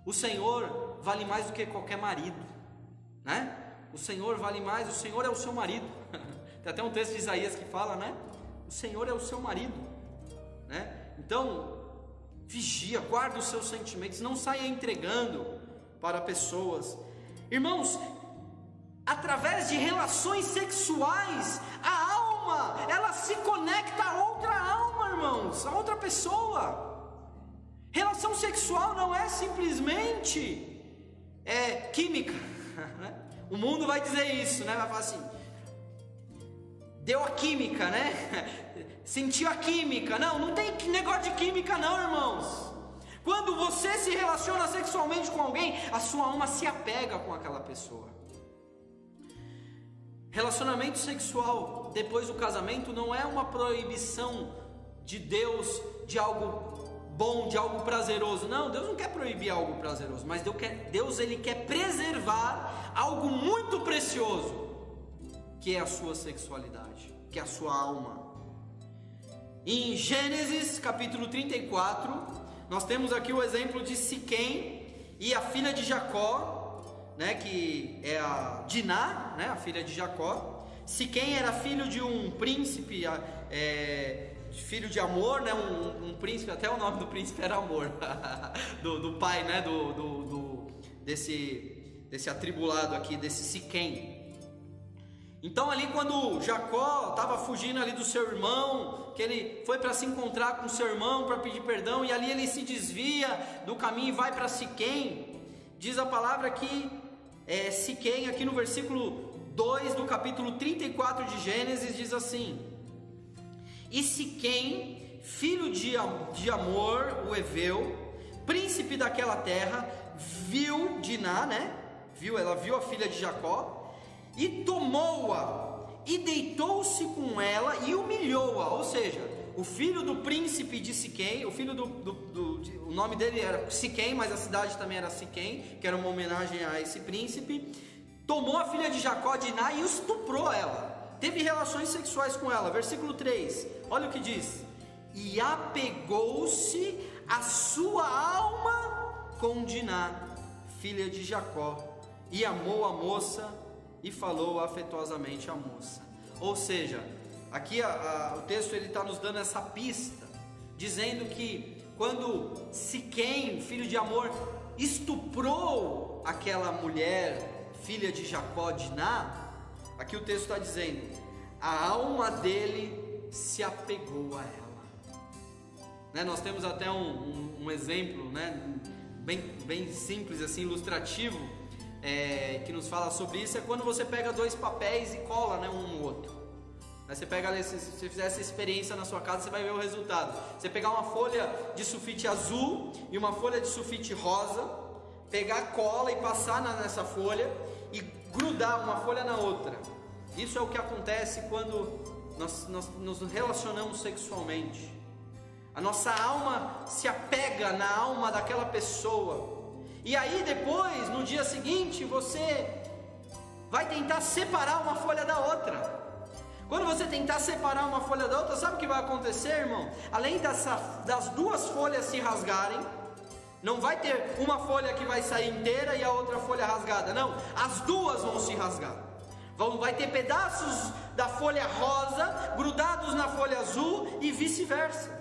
O Senhor vale mais do que qualquer marido, né? O Senhor vale mais, o Senhor é o seu marido. Tem até um texto de Isaías que fala, né? O Senhor é o seu marido, né? Então, vigia, guarda os seus sentimentos, não saia entregando para pessoas. Irmãos, através de relações sexuais, a alma, ela se conecta a outra alma, irmãos, a outra pessoa. Relação sexual não é simplesmente química, né? O mundo vai dizer isso, né? Vai falar assim, deu a química, né? Sentiu a química. Não tem negócio de química não, irmãos. Quando você se relaciona sexualmente com alguém, a sua alma se apega com aquela pessoa. Relacionamento sexual depois do casamento não é uma proibição de Deus de algo bom, de algo prazeroso. Não, Deus não quer proibir algo prazeroso, mas Deus ele quer preservar algo muito precioso, que é a sua sexualidade, que é a sua alma. Em Gênesis capítulo 34, nós temos aqui o exemplo de Siquém e a filha de Jacó, né, que é a Diná, né, a filha de Jacó. Siquém era filho de um príncipe, filho de Amor, né? Um príncipe, até o nome do príncipe era Amor, do pai, né? Desse atribulado aqui, desse Siquém. Então ali quando Jacó estava fugindo ali do seu irmão, que ele foi para se encontrar com o seu irmão para pedir perdão, e ali ele se desvia do caminho e vai para Siquém, diz a palavra que Siquém, aqui no versículo 2 do capítulo 34 de Gênesis, diz assim: e Siquém, filho de Amor, o Eveu, príncipe daquela terra, viu Diná, né? Ela viu a filha de Jacó, e tomou-a, e deitou-se com ela, e humilhou-a. Ou seja, o filho do príncipe de Siquém, o filho o nome dele era Siquém, mas a cidade também era Siquém, que era uma homenagem a esse príncipe, tomou a filha de Jacó, Diná, e estuprou ela, teve relações sexuais com ela. Versículo 3, olha o que diz: e apegou-se a sua alma com Diná, filha de Jacó, e amou a moça, e falou afetuosamente à moça. Ou seja, aqui o texto está nos dando essa pista, dizendo que quando Siquém, filho de Amor, estuprou aquela mulher, filha de Jacó, Diná, aqui o texto está dizendo, a alma dele se apegou a ela, né? Nós temos até um exemplo, né? bem simples, assim, ilustrativo, que nos fala sobre isso. É quando você pega dois papéis e cola, né, um no outro. Aí você pega, se você fizer essa experiência na sua casa, você vai ver o resultado. Você pegar uma folha de sulfite azul e uma folha de sulfite rosa, pegar a cola e passar nessa folha e grudar uma folha na outra. Isso é o que acontece quando nós nos relacionamos sexualmente. A nossa alma se apega na alma daquela pessoa. E aí depois, no dia seguinte, você vai tentar separar uma folha da outra. Quando você tentar separar uma folha da outra, sabe o que vai acontecer, irmão? Além das duas folhas se rasgarem, não vai ter uma folha que vai sair inteira e a outra folha rasgada, não. As duas vão se rasgar. Vai ter pedaços da folha rosa grudados na folha azul e vice-versa.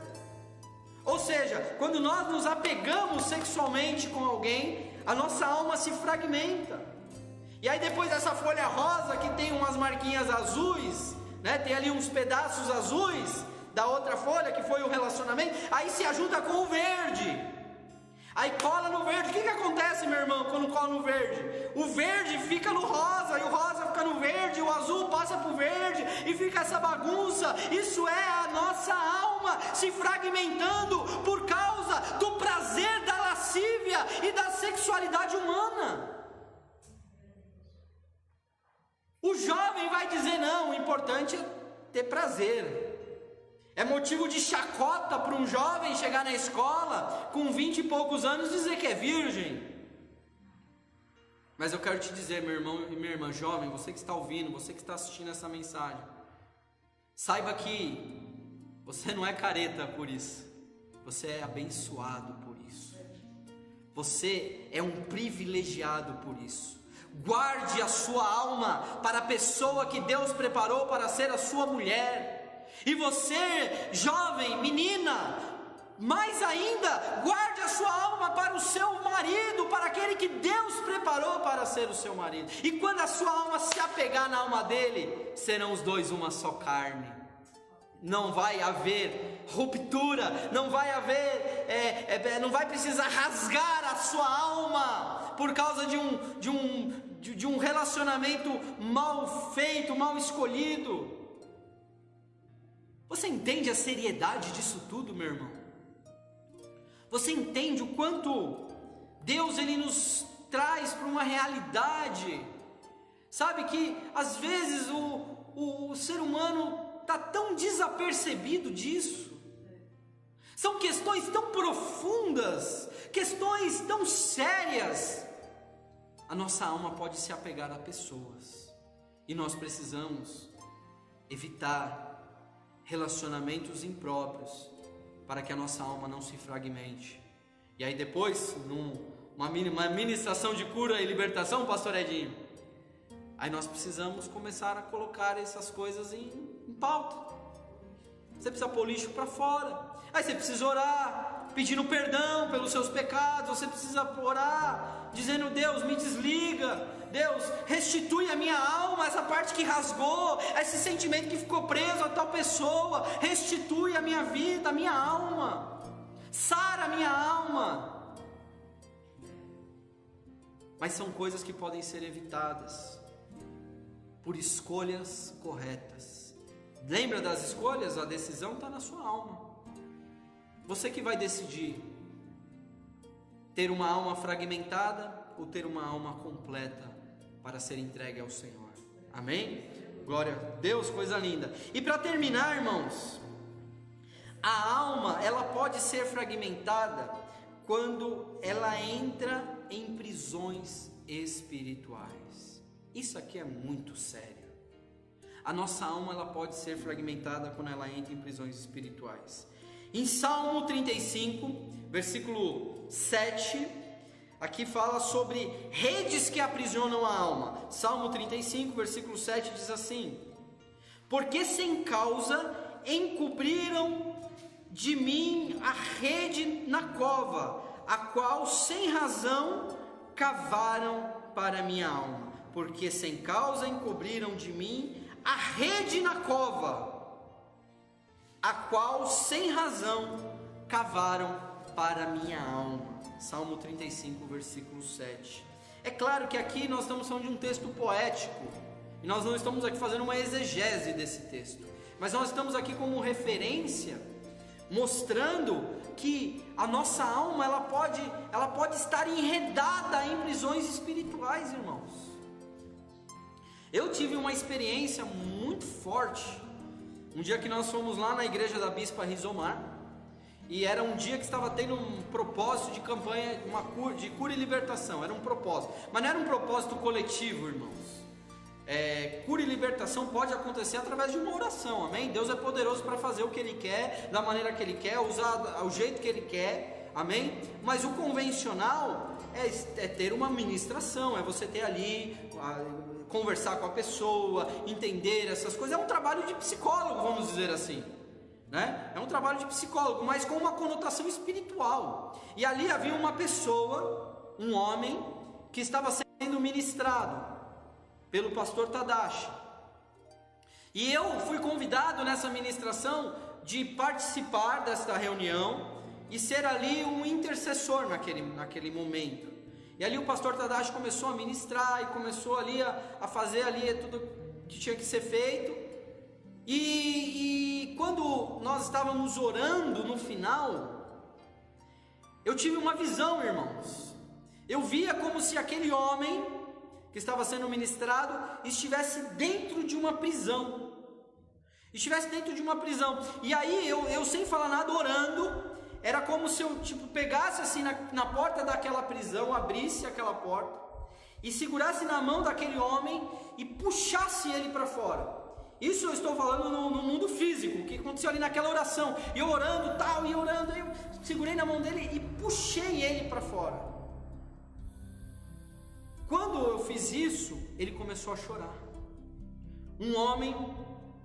Ou seja, quando nós nos apegamos sexualmente com alguém, a nossa alma se fragmenta. E aí depois dessa folha rosa que tem umas marquinhas azuis, né, tem ali uns pedaços azuis da outra folha que foi o relacionamento, aí se ajunta com o verde. Aí cola no verde. O que acontece, meu irmão, quando cola no verde? O verde fica no rosa, e o rosa fica no verde, o azul passa para o verde, e fica essa bagunça. Isso é a nossa alma se fragmentando por causa do prazer da lascívia e da sexualidade humana. O jovem vai dizer, não, o importante é ter prazer. É motivo de chacota para um jovem chegar na escola com 20 e poucos anos e dizer que é virgem. Mas eu quero te dizer, meu irmão e minha irmã, jovem, você que está ouvindo, você que está assistindo essa mensagem, saiba que você não é careta por isso, você é abençoado por isso, você é um privilegiado por isso. Guarde a sua alma para a pessoa que Deus preparou para ser a sua mulher. E você, jovem, menina, mais ainda, guarde a sua alma para o seu marido, para aquele que Deus preparou para ser o seu marido. E quando a sua alma se apegar na alma dele, serão os dois uma só carne. Não vai haver ruptura, não vai haver, não vai precisar rasgar a sua alma por causa de um relacionamento mal feito, mal escolhido. Você entende a seriedade disso tudo, meu irmão? Você entende o quanto Deus ele nos traz para uma realidade? Sabe que às vezes o ser humano está tão desapercebido disso. São questões tão profundas, questões tão sérias. A nossa alma pode se apegar a pessoas, e nós precisamos evitar relacionamentos impróprios, para que a nossa alma não se fragmente. E aí depois, numa ministração de cura e libertação, pastor Edinho, Aí nós precisamos começar a colocar essas coisas em pauta. Você precisa pôr lixo para fora. Aí você precisa orar, pedindo perdão pelos seus pecados. Você precisa orar, dizendo: Deus, me desliga. Deus, restitui a minha alma, essa parte que rasgou, esse sentimento que ficou preso a tal pessoa. Restitui a minha vida, a minha alma. Sara a minha alma. Mas são coisas que podem ser evitadas por escolhas corretas. Lembra das escolhas? A decisão está na sua alma. Você que vai decidir ter uma alma fragmentada ou ter uma alma completa para ser entregue ao Senhor. Amém? Glória a Deus, coisa linda. E para terminar, irmãos, a alma, ela pode ser fragmentada quando ela entra em prisões espirituais. Isso aqui é muito sério. A nossa alma, ela pode ser fragmentada quando ela entra em prisões espirituais. Em Salmo 35, versículo 7, aqui fala sobre redes que aprisionam a alma. Salmo 35, versículo 7 diz assim: porque sem causa encobriram de mim a rede na cova, a qual sem razão cavaram para minha alma. Porque sem causa encobriram de mim a rede na cova, a qual sem razão cavaram para minha alma. Salmo 35, versículo 7. É claro que aqui nós estamos falando de um texto poético, e nós não estamos aqui fazendo uma exegese desse texto, mas nós estamos aqui como referência, mostrando que a nossa alma ela pode estar enredada em prisões espirituais, irmãos. Eu tive uma experiência muito forte, um dia que nós fomos lá na igreja da Bispa Rizomar, e era um dia que estava tendo um propósito de campanha, de cura e libertação, era um propósito, mas não era um propósito coletivo, irmãos. Cura e libertação pode acontecer através de uma oração, amém? Deus é poderoso para fazer o que Ele quer, da maneira que Ele quer, usar o jeito que Ele quer, amém? Mas o convencional é ter uma ministração, é você ter ali, conversar com a pessoa, entender essas coisas. É um trabalho de psicólogo, vamos dizer assim, né? É um trabalho de psicólogo, mas com uma conotação espiritual. E ali havia uma pessoa, um homem, que estava sendo ministrado pelo pastor Tadashi. E eu fui convidado nessa ministração de participar desta reunião e ser ali um intercessor naquele momento. E ali o pastor Tadashi começou a ministrar e começou ali a fazer ali tudo que tinha que ser feito. E quando nós estávamos orando no final, eu tive uma visão, irmãos. Eu via como se aquele homem que estava sendo ministrado estivesse dentro de uma prisão. E aí eu sem falar nada, orando, era como se eu pegasse assim na porta daquela prisão, abrisse aquela porta e segurasse na mão daquele homem e puxasse ele para fora. Isso eu estou falando no mundo físico, o que aconteceu ali naquela oração. E eu orando, aí eu segurei na mão dele e puxei ele para fora. Quando eu fiz isso, ele começou a chorar. Um homem,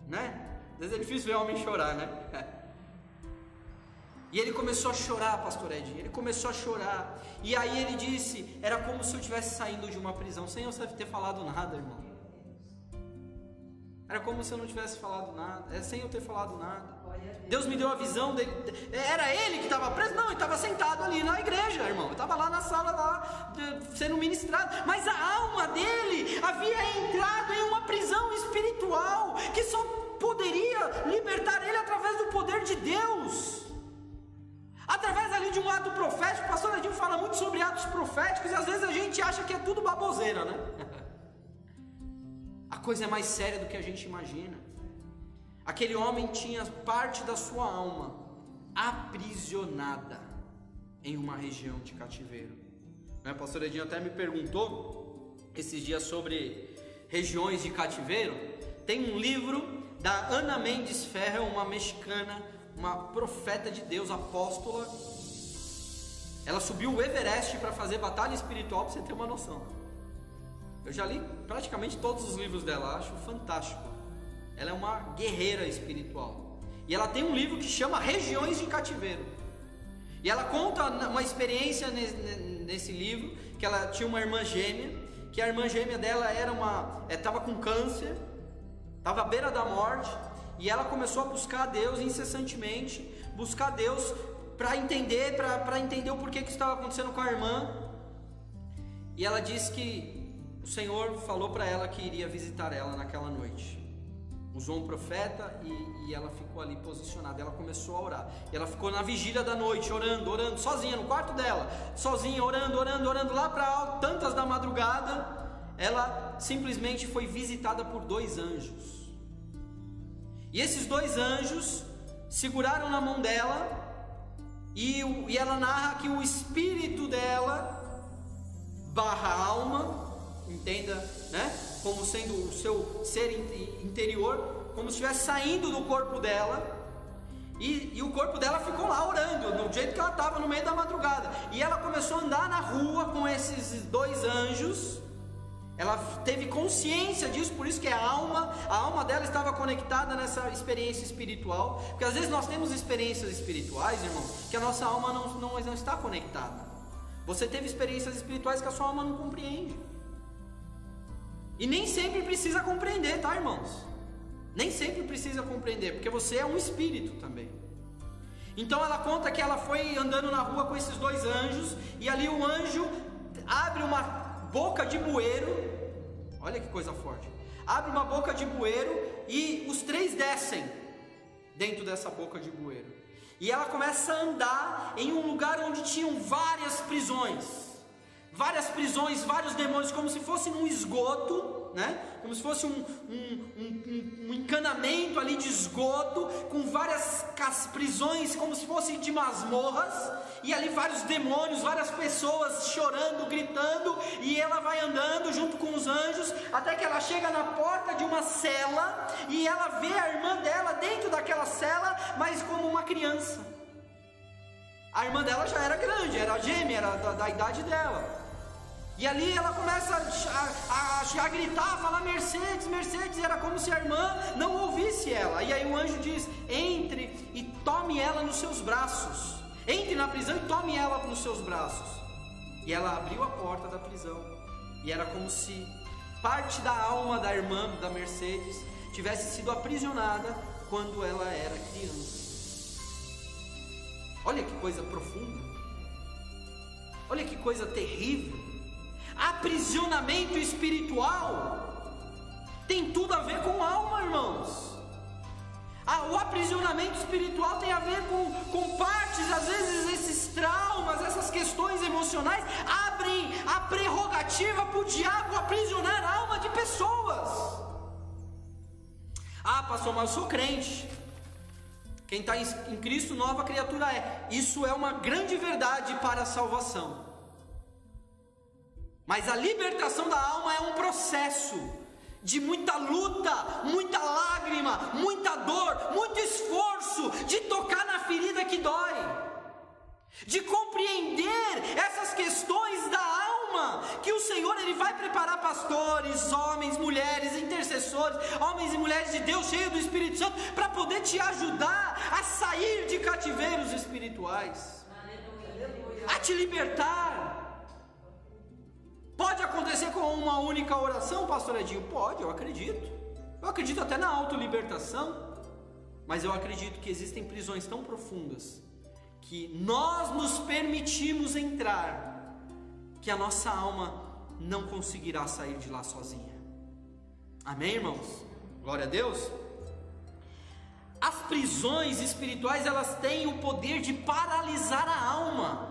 né? Às vezes é difícil ver homem chorar, né? E ele começou a chorar, pastor Ed. Ele começou a chorar. E aí ele disse, era como se eu estivesse saindo de uma prisão, sem eu ter falado nada, irmão. Era como se eu não tivesse falado nada, sem eu ter falado nada. Deus me deu a visão dele. Era ele que estava preso? Não, ele estava sentado ali na igreja, irmão. Ele estava lá na sala, lá, sendo ministrado. Mas a alma dele havia entrado em uma prisão espiritual, que só poderia libertar ele através do poder de Deus. Através ali de um ato profético. O pastor Edinho fala muito sobre atos proféticos, e às vezes a gente acha que é tudo baboseira, né? A coisa é mais séria do que a gente imagina. Aquele homem tinha parte da sua alma aprisionada em uma região de cativeiro. O pastor Edinho até me perguntou esses dias sobre regiões de cativeiro. Tem um livro da Ana Mendes Ferrer, uma mexicana, uma profeta de Deus, apóstola. Ela subiu o Everest para fazer batalha espiritual, para você ter uma noção. Eu já li praticamente todos os livros dela, acho fantástico. Ela é uma guerreira espiritual. E ela tem um livro que chama Regiões de Cativeiro. E ela conta uma experiência nesse livro, que ela tinha uma irmã gêmea, que a irmã gêmea dela estava com câncer, estava à beira da morte, e ela começou a buscar a Deus incessantemente, buscar a Deus para entender o porquê que estava acontecendo com a irmã. E ela disse que o Senhor falou para ela que iria visitar ela naquela noite. Usou um profeta e ela ficou ali posicionada. Ela começou a orar. E ela ficou na vigília da noite, orando, sozinha no quarto dela, sozinha, orando. Lá para tantas da madrugada, ela simplesmente foi visitada por 2 anjos. E esses 2 anjos seguraram na mão dela e ela narra que o espírito dela barra alma, entenda, né? Como sendo o seu ser interior, como se estivesse saindo do corpo dela, e o corpo dela ficou lá orando, do jeito que ela estava no meio da madrugada, e ela começou a andar na rua com esses 2 anjos. Ela teve consciência disso, por isso que a alma dela estava conectada nessa experiência espiritual, porque às vezes nós temos experiências espirituais, irmão, que a nossa alma não está conectada. Você teve experiências espirituais que a sua alma não compreende. E nem sempre precisa compreender, tá, irmãos? Nem sempre precisa compreender, porque você é um espírito também. Então ela conta que ela foi andando na rua com esses 2 anjos, e ali o anjo abre uma boca de bueiro. Olha que coisa forte. Abre uma boca de bueiro e os 3 descem dentro dessa boca de bueiro. E ela começa a andar em um lugar onde tinham várias prisões, vários demônios, como se fosse num esgoto, né? Como se fosse um encanamento ali de esgoto, com várias prisões, como se fosse de masmorras, e ali vários demônios, várias pessoas chorando, gritando, e ela vai andando junto com os anjos, até que ela chega na porta de uma cela, e ela vê a irmã dela dentro daquela cela, mas como uma criança. A irmã dela já era grande, era gêmea, era da idade dela. E ali ela começa a gritar, a falar Mercedes, Mercedes, era como se a irmã não ouvisse ela. E aí o anjo diz: entre e tome ela nos seus braços. Entre na prisão e tome ela nos seus braços. E ela abriu a porta da prisão, e era como se parte da alma da irmã, da Mercedes, tivesse sido aprisionada quando ela era criança. Olha que coisa profunda. Olha que coisa terrível. Aprisionamento espiritual tem tudo a ver com alma, irmãos. O aprisionamento espiritual tem a ver com partes, às vezes esses traumas, essas questões emocionais abrem a prerrogativa para o diabo aprisionar a alma de pessoas. Pastor, mas eu sou crente. Quem está em Cristo, nova criatura é. Isso é uma grande verdade para a salvação. Mas a libertação da alma é um processo de muita luta, muita lágrima, muita dor, muito esforço, de tocar na ferida que dói, de compreender essas questões da alma, que o Senhor Ele vai preparar pastores, homens, mulheres, intercessores, homens e mulheres de Deus, cheios do Espírito Santo, para poder te ajudar a sair de cativeiros espirituais, a te libertar. Pode acontecer com uma única oração, pastor Edinho? Pode, eu acredito. Eu acredito até na autolibertação. Mas eu acredito que existem prisões tão profundas que nós nos permitimos entrar, que a nossa alma não conseguirá sair de lá sozinha. Amém, irmãos? Glória a Deus. As prisões espirituais, elas têm o poder de paralisar a alma.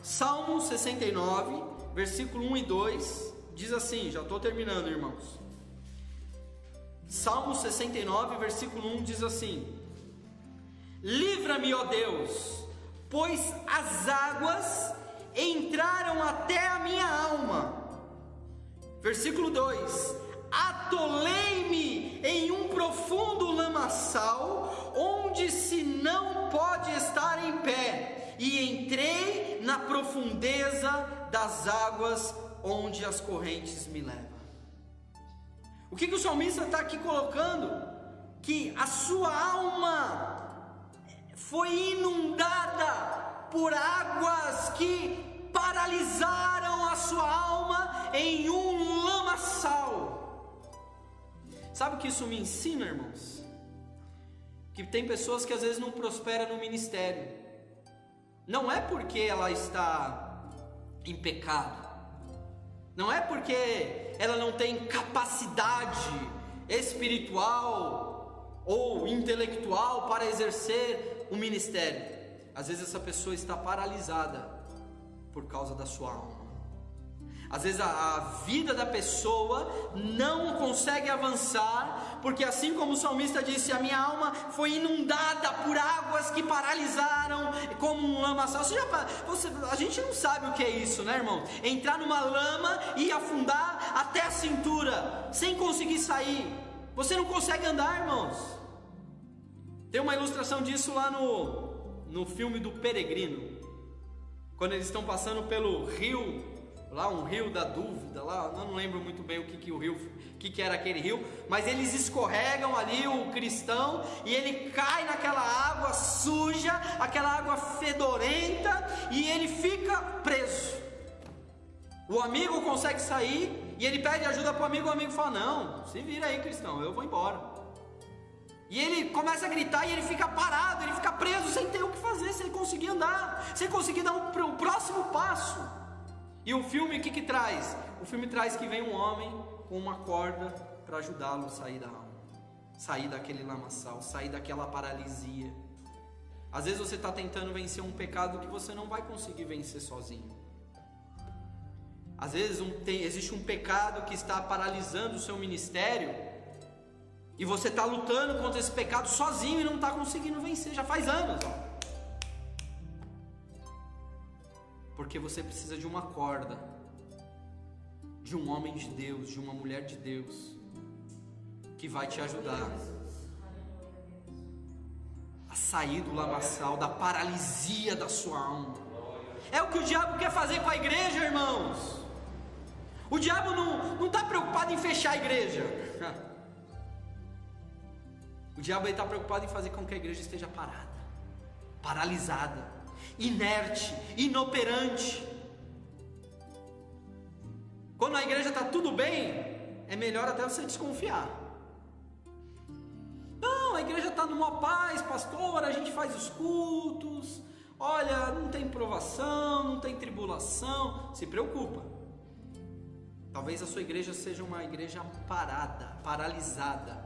Salmo 69, versículo 1 e 2, diz assim, já estou terminando, irmãos. Salmo 69, versículo 1 diz assim: livra-me, ó Deus, pois as águas entraram até a minha alma. Versículo 2: atolei-me em um profundo lamaçal, onde se não pode estar em pé, e entrei na profundeza das águas onde as correntes me levam. O que o salmista está aqui colocando? Que a sua alma foi inundada por águas que paralisaram a sua alma em um lamaçal. Sabe o que isso me ensina, irmãos? Que tem pessoas que às vezes não prosperam no ministério. Não é porque ela está em pecado. Não é porque ela não tem capacidade espiritual ou intelectual para exercer o ministério. Às vezes essa pessoa está paralisada por causa da sua alma. Às vezes a vida da pessoa não consegue avançar, porque assim como o salmista disse, a minha alma foi inundada por águas que paralisaram como um lamaçal. A gente não sabe o que é isso, né, irmão? Entrar numa lama e afundar até a cintura, sem conseguir sair. Você não consegue andar, irmãos. Tem uma ilustração disso lá no filme do Peregrino, quando eles estão passando pelo rio, lá um rio da dúvida, lá, eu não lembro muito bem o que era aquele rio, mas eles escorregam ali, o cristão, e ele cai naquela água suja, aquela água fedorenta, e ele fica preso. O amigo consegue sair, e ele pede ajuda para o amigo fala, não, se vira aí, cristão, eu vou embora. E ele começa a gritar e ele fica parado, ele fica preso sem ter o que fazer, sem conseguir andar, sem conseguir dar o próximo passo. E o filme, o que traz? O filme traz que vem um homem com uma corda para ajudá-lo a sair da alma, sair daquele lamaçal, sair daquela paralisia. Às vezes você está tentando vencer um pecado que você não vai conseguir vencer sozinho. Às vezes existe um pecado que está paralisando o seu ministério, e você está lutando contra esse pecado sozinho e não está conseguindo vencer, já faz anos, porque você precisa de uma corda, de um homem de Deus, de uma mulher de Deus, que vai te ajudar a sair do lamaçal, da paralisia da sua alma. É o que o diabo quer fazer com a igreja, irmãos. O diabo não está preocupado em fechar a igreja. O diabo está preocupado em fazer com que a igreja esteja parada, paralisada, inerte, inoperante. Quando a igreja está tudo bem, é melhor até você desconfiar. Não, a igreja está numa paz, pastor, a gente faz os cultos, olha, não tem provação, não tem tribulação. Se preocupa. Talvez a sua igreja seja uma igreja parada, paralisada,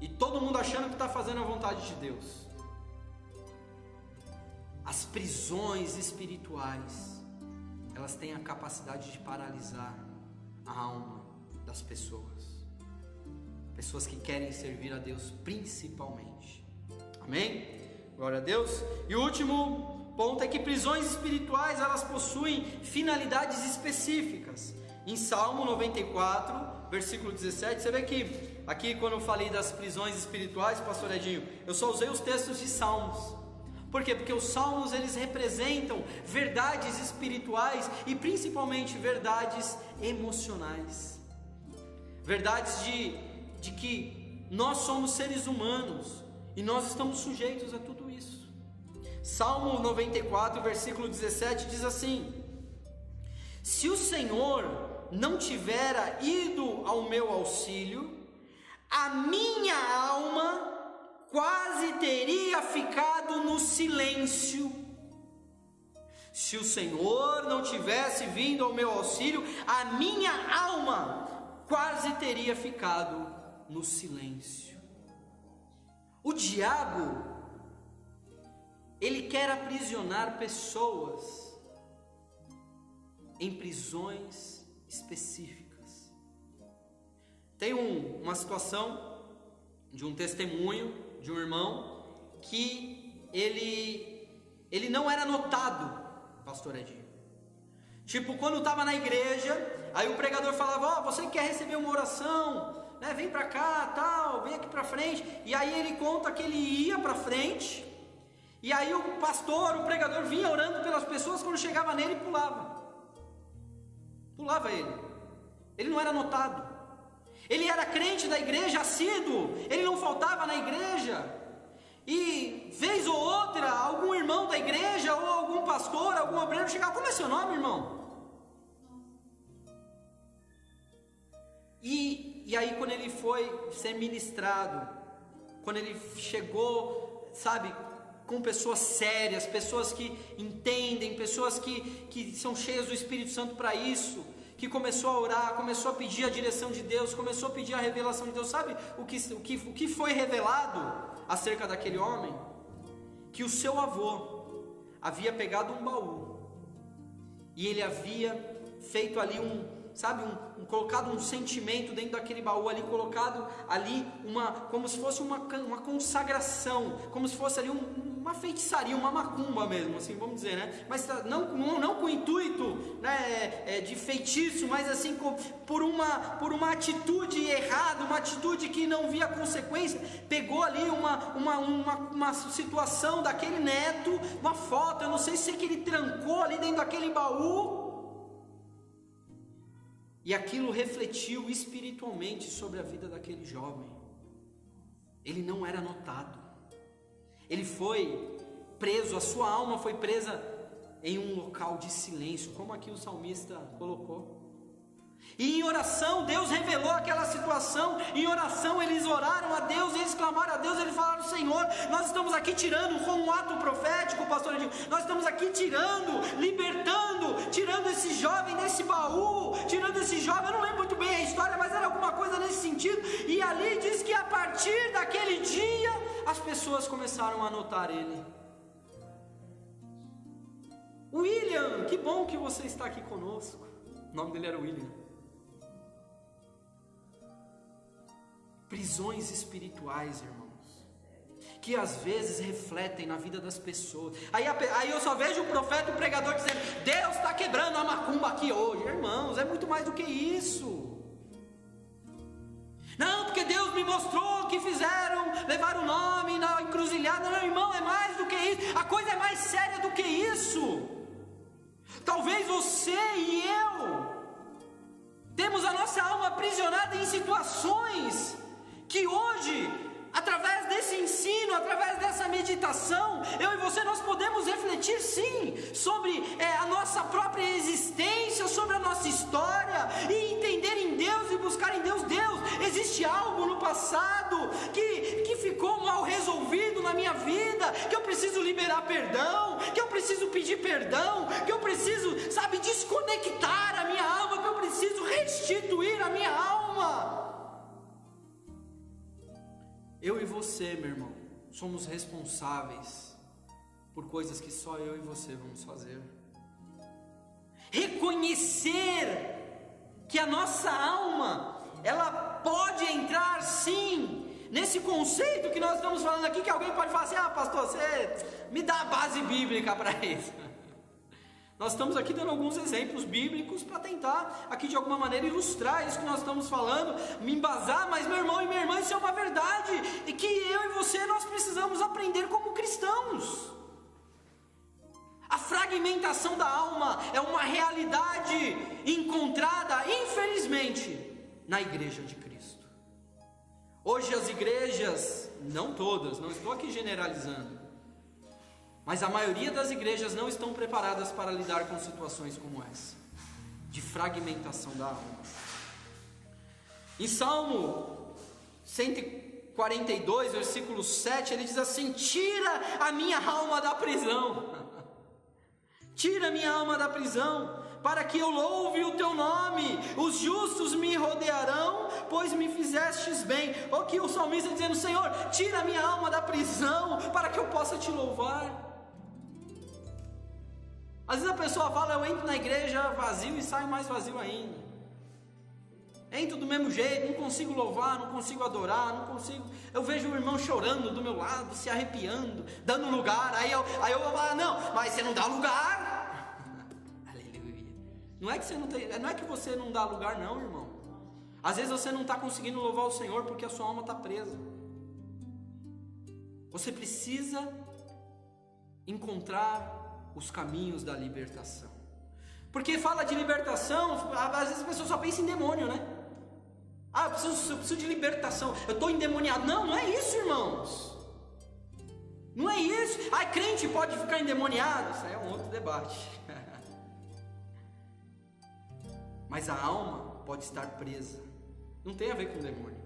e todo mundo achando que está fazendo a vontade de Deus. As prisões espirituais, elas têm a capacidade de paralisar a alma das pessoas. Pessoas que querem servir a Deus principalmente. Amém? Glória a Deus. E o último ponto é que prisões espirituais, elas possuem finalidades específicas. Em Salmo 94, versículo 17, você vê que aqui quando eu falei das prisões espirituais, pastor Edinho, eu só usei os textos de Salmos. Por quê? Porque os salmos, eles representam verdades espirituais e principalmente verdades emocionais. Verdades de que nós somos seres humanos e nós estamos sujeitos a tudo isso. Salmo 94, versículo 17 diz assim: se o Senhor não tivera ido ao meu auxílio, a minha alma quase teria ficado no silêncio. Se o Senhor não tivesse vindo ao meu auxílio, a minha alma quase teria ficado no silêncio. O diabo, ele quer aprisionar pessoas em prisões específicas. Tem uma situação de um testemunho de um irmão que ele não era notado, pastor Edinho. Tipo, quando estava na igreja, aí o pregador falava: você quer receber uma oração, né? Vem para cá, tal, vem aqui para frente. E aí ele conta que ele ia para frente, e aí o pastor, o pregador vinha orando pelas pessoas, quando chegava nele pulava. Pulava ele. Ele não era notado. Ele era crente da igreja, assíduo. Ele não faltava na igreja. E vez ou outra, algum irmão da igreja ou algum pastor, algum obreiro chegava: como é seu nome, irmão? E aí quando ele foi ser ministrado, quando ele chegou, sabe, com pessoas sérias, pessoas que entendem, pessoas que são cheias do Espírito Santo para isso, que começou a orar, começou a pedir a direção de Deus, começou a pedir a revelação de Deus. Sabe o que foi revelado acerca daquele homem? Que o seu avô havia pegado um baú e ele havia feito ali colocado um sentimento dentro daquele baú ali, colocado ali como se fosse uma consagração, como se fosse ali uma feitiçaria, uma macumba mesmo, assim, vamos dizer, né? Mas não com o intuito, né, de feitiço, mas assim, por uma atitude errada, uma atitude que não via consequência. Pegou ali uma situação daquele neto, uma foto, eu não sei se é que ele trancou ali dentro daquele baú, e aquilo refletiu espiritualmente sobre a vida daquele jovem. Ele não era notado. Ele foi preso, a sua alma foi presa em um local de silêncio, como aqui o salmista colocou. E em oração, Deus revelou aquela situação. Em oração eles oraram a Deus, eles clamaram a Deus, eles falaram: Senhor, nós estamos aqui tirando, com um ato profético, pastor Edinho, nós estamos aqui tirando esse jovem desse baú, tirando esse jovem, eu não lembro muito bem a história, mas era alguma coisa nesse sentido. E ali diz que a partir daquele dia, as pessoas começaram a notar ele. William, que bom que você está aqui conosco. O nome dele era William. Prisões espirituais, irmãos, que às vezes refletem na vida das pessoas. Aí eu só vejo o profeta, o pregador dizendo: Deus está quebrando a macumba aqui hoje. Irmãos, é muito mais do que isso. Não, porque Deus me mostrou que levaram o nome na encruzilhada. Não, irmão, é mais do que isso. A coisa é mais séria do que isso. Talvez você e eu temos a nossa alma aprisionada em situações que hoje, através desse ensino, através dessa meditação, eu e você, nós podemos refletir sim, sobre a nossa própria existência, sobre a nossa história, e entender em Deus e buscar em Deus. Deus, existe algo no passado que ficou mal resolvido na minha vida, que eu preciso liberar perdão, que eu preciso pedir perdão, que eu preciso, desconectar a minha alma, que eu preciso restituir a minha alma. Eu e você, meu irmão, somos responsáveis por coisas que só eu e você vamos fazer. Reconhecer que a nossa alma, ela pode entrar sim nesse conceito que nós estamos falando aqui, que alguém pode falar assim: pastor, você me dá a base bíblica para isso. Nós estamos aqui dando alguns exemplos bíblicos para tentar aqui de alguma maneira ilustrar isso que nós estamos falando, me embasar. Mas meu irmão e minha irmã, isso é uma verdade, e que eu e você, nós precisamos aprender como cristãos. A fragmentação da alma é uma realidade encontrada, infelizmente, na igreja de Cristo. Hoje as igrejas, não todas, não estou aqui generalizando, mas a maioria das igrejas não estão preparadas para lidar com situações como essa, de fragmentação da alma. Em Salmo 142, versículo 7, ele diz assim: tira a minha alma da prisão, tira a minha alma da prisão, para que eu louve o teu nome. Os justos me rodearão, pois me fizestes bem. Ou que o salmista dizendo: Senhor, tira a minha alma da prisão, para que eu possa te louvar. Às vezes a pessoa fala: eu entro na igreja vazio e saio mais vazio ainda. Entro do mesmo jeito, não consigo louvar, não consigo adorar, não consigo. Eu vejo o irmão chorando do meu lado, se arrepiando, dando lugar. Aí eu vou falar: não, mas você não dá lugar. Aleluia. Não é que você não dá lugar, não, irmão. Às vezes você não está conseguindo louvar o Senhor porque a sua alma está presa. Você precisa encontrar os caminhos da libertação. Porque fala de libertação, às vezes a pessoa só pensa em demônio, né? Ah, eu preciso de libertação, eu estou endemoniado. Não, não é isso, irmãos. Não é isso. Ah, crente pode ficar endemoniado. Isso aí é um outro debate. Mas a alma pode estar presa. Não tem a ver com o demônio.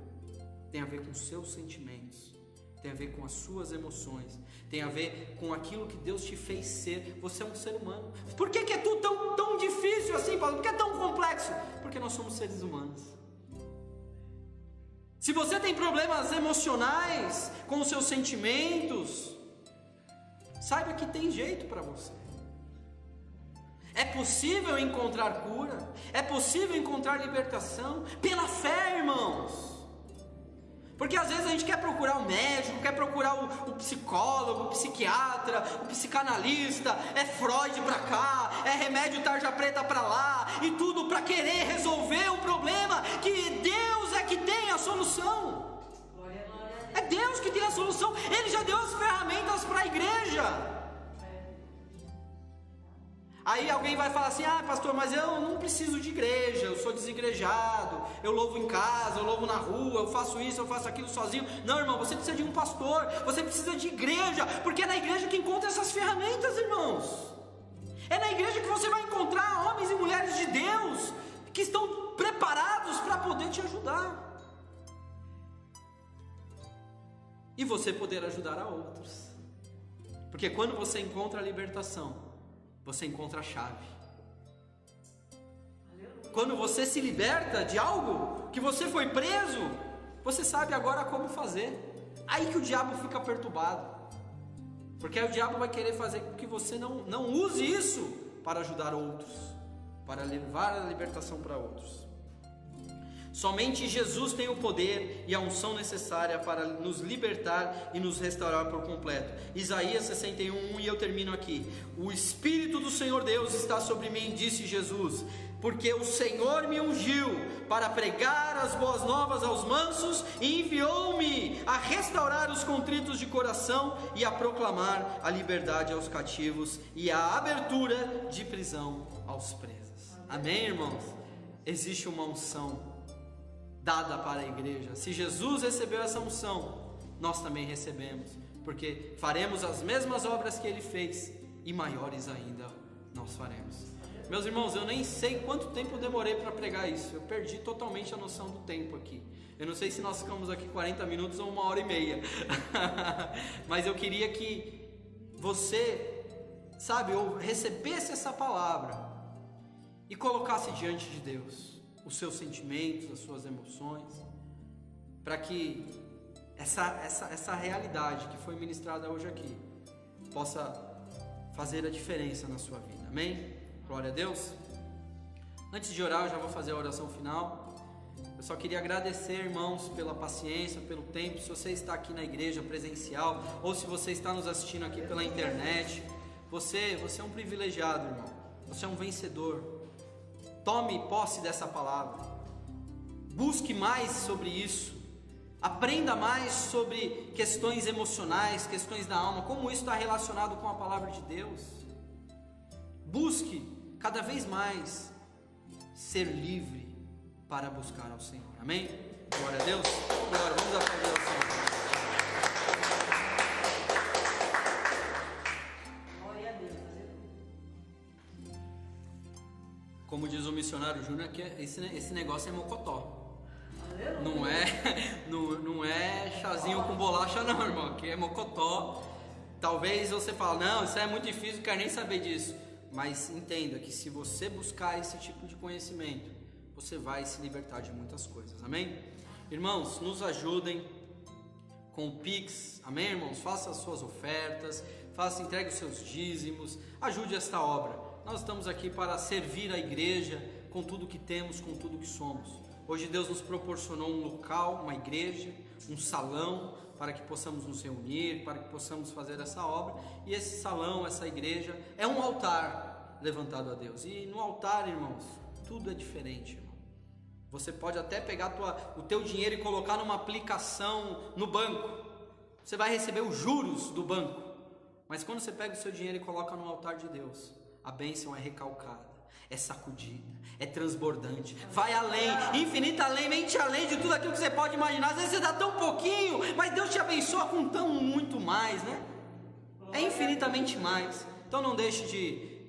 Tem a ver com os seus sentimentos. Tem a ver com as suas emoções. Tem a ver com aquilo que Deus te fez ser. Você é um ser humano. Por que é tudo tão difícil assim, Paulo? Por que é tão complexo? Porque nós somos seres humanos. Se você tem problemas emocionais com os seus sentimentos, saiba que tem jeito para você. É possível encontrar cura. É possível encontrar libertação pela fé, irmãos. Porque às vezes a gente quer procurar o médico, quer procurar o psicólogo, o psiquiatra, o psicanalista, é Freud pra cá, é remédio tarja preta pra lá, e tudo para querer resolver o problema, que Deus é que tem a solução. É Deus que tem a solução, Ele já deu as ferramentas para a igreja. Aí alguém vai falar assim: ah, pastor, mas eu não preciso de igreja, eu sou desigrejado, eu louvo em casa, eu louvo na rua, eu faço isso, eu faço aquilo sozinho. Não, irmão, você precisa de um pastor, você precisa de igreja, porque é na igreja que encontra essas ferramentas, irmãos. É na igreja que você vai encontrar homens e mulheres de Deus, que estão preparados para poder te ajudar. E você poder ajudar a outros. Porque quando você encontra a libertação, você encontra a chave. Quando você se liberta de algo que você foi preso, você sabe agora como fazer. Aí que o diabo fica perturbado, porque aí o diabo vai querer fazer com que você não use isso para ajudar outros, para levar a libertação para outros. Somente Jesus tem o poder e a unção necessária para nos libertar e nos restaurar por completo. Isaías 61, e eu termino aqui. O Espírito do Senhor Deus está sobre mim, disse Jesus, porque o Senhor me ungiu para pregar as boas novas aos mansos e enviou-me a restaurar os contritos de coração e a proclamar a liberdade aos cativos e a abertura de prisão aos presos. Amém, irmãos? Existe uma unção dada para a igreja. Se Jesus recebeu essa unção, nós também recebemos, porque faremos as mesmas obras que Ele fez e maiores ainda nós faremos. Meus irmãos, eu nem sei quanto tempo eu demorei para pregar isso. Eu perdi totalmente a noção do tempo aqui. Eu não sei se nós ficamos aqui 40 minutos ou 1h30. Mas eu queria que você, sabe, ou recebesse essa palavra e colocasse diante de Deus os seus sentimentos, as suas emoções, para que essa realidade que foi ministrada hoje aqui possa fazer a diferença na sua vida. Amém? Glória a Deus. Antes de orar, eu já vou fazer a oração final. Eu só queria agradecer, irmãos, pela paciência, pelo tempo. Se você está aqui na igreja presencial, ou se você está nos assistindo aqui pela internet, você é um privilegiado, irmão. Você é um vencedor. Tome posse dessa palavra. Busque mais sobre isso. Aprenda mais sobre questões emocionais, questões da alma, como isso está relacionado com a palavra de Deus. Busque cada vez mais ser livre para buscar ao Senhor. Amém? Glória a Deus. Glória, vamos aplaudir ao Senhor. Glória a Deus. Como diz o missionário Júnior, que esse negócio é mocotó. Não é chazinho com bolacha não, irmão. Que é mocotó. Talvez você fale, não, isso é muito difícil, não quero nem saber disso. Mas entenda que se você buscar esse tipo de conhecimento, você vai se libertar de muitas coisas. Amém? Irmãos, nos ajudem com o Pix. Amém, irmãos? Faça as suas ofertas, entregue os seus dízimos, ajude esta obra. Nós estamos aqui para servir a igreja com tudo que temos, com tudo que somos. Hoje Deus nos proporcionou um local, uma igreja, um salão, para que possamos nos reunir, para que possamos fazer essa obra. E esse salão, essa igreja, é um altar levantado a Deus. E no altar, irmãos, tudo é diferente, irmão. Você pode até pegar o teu dinheiro e colocar numa aplicação no banco. Você vai receber os juros do banco. Mas quando você pega o seu dinheiro e coloca no altar de Deus, a bênção é recalcada. é sacudida, é transbordante, vai além, infinitamente além de tudo aquilo que você pode imaginar. Às vezes você dá tão pouquinho, mas Deus te abençoa com tão muito mais, né? É infinitamente mais. Então não deixe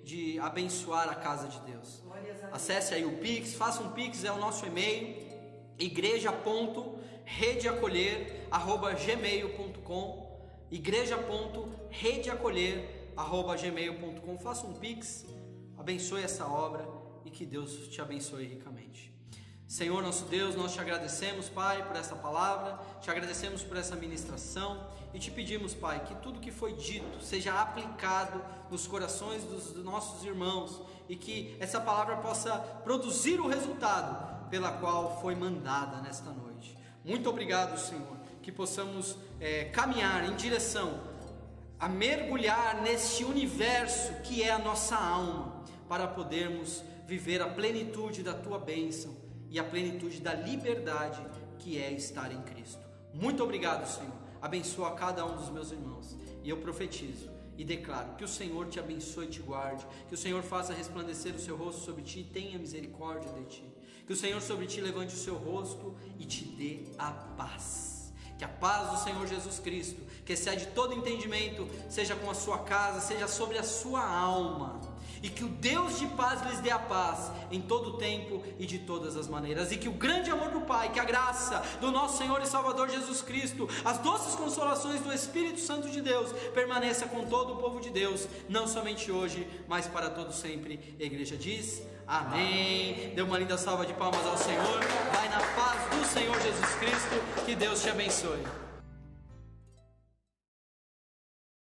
de abençoar a casa de Deus. Acesse aí o Pix, faça um Pix, é o nosso e-mail, igreja.redeacolher@gmail.com, igreja.redeacolher@gmail.com. Faça um Pix, abençoe essa obra e que Deus te abençoe ricamente. Senhor nosso Deus, nós te agradecemos, Pai, por essa palavra, te agradecemos por essa ministração e te pedimos, Pai, que tudo que foi dito seja aplicado nos corações dos nossos irmãos e que essa palavra possa produzir o resultado pela qual foi mandada nesta noite. Muito obrigado, Senhor, que possamos caminhar em direção a mergulhar neste universo que é a nossa alma, para podermos viver a plenitude da Tua bênção e a plenitude da liberdade que é estar em Cristo. Muito obrigado, Senhor. Abençoa cada um dos meus irmãos. E eu profetizo e declaro que o Senhor te abençoe e te guarde, que o Senhor faça resplandecer o seu rosto sobre ti e tenha misericórdia de ti, que o Senhor sobre ti levante o seu rosto e te dê a paz. Que a paz do Senhor Jesus Cristo, que excede todo entendimento, seja com a sua casa, seja sobre a sua alma. E que o Deus de paz lhes dê a paz em todo o tempo e de todas as maneiras. E que o grande amor do Pai, que a graça do nosso Senhor e Salvador Jesus Cristo, as doces consolações do Espírito Santo de Deus, permaneça com todo o povo de Deus, não somente hoje, mas para todo sempre. A igreja diz amém. Dê uma linda salva de palmas ao Senhor. Vai na paz do Senhor Jesus Cristo. Que Deus te abençoe.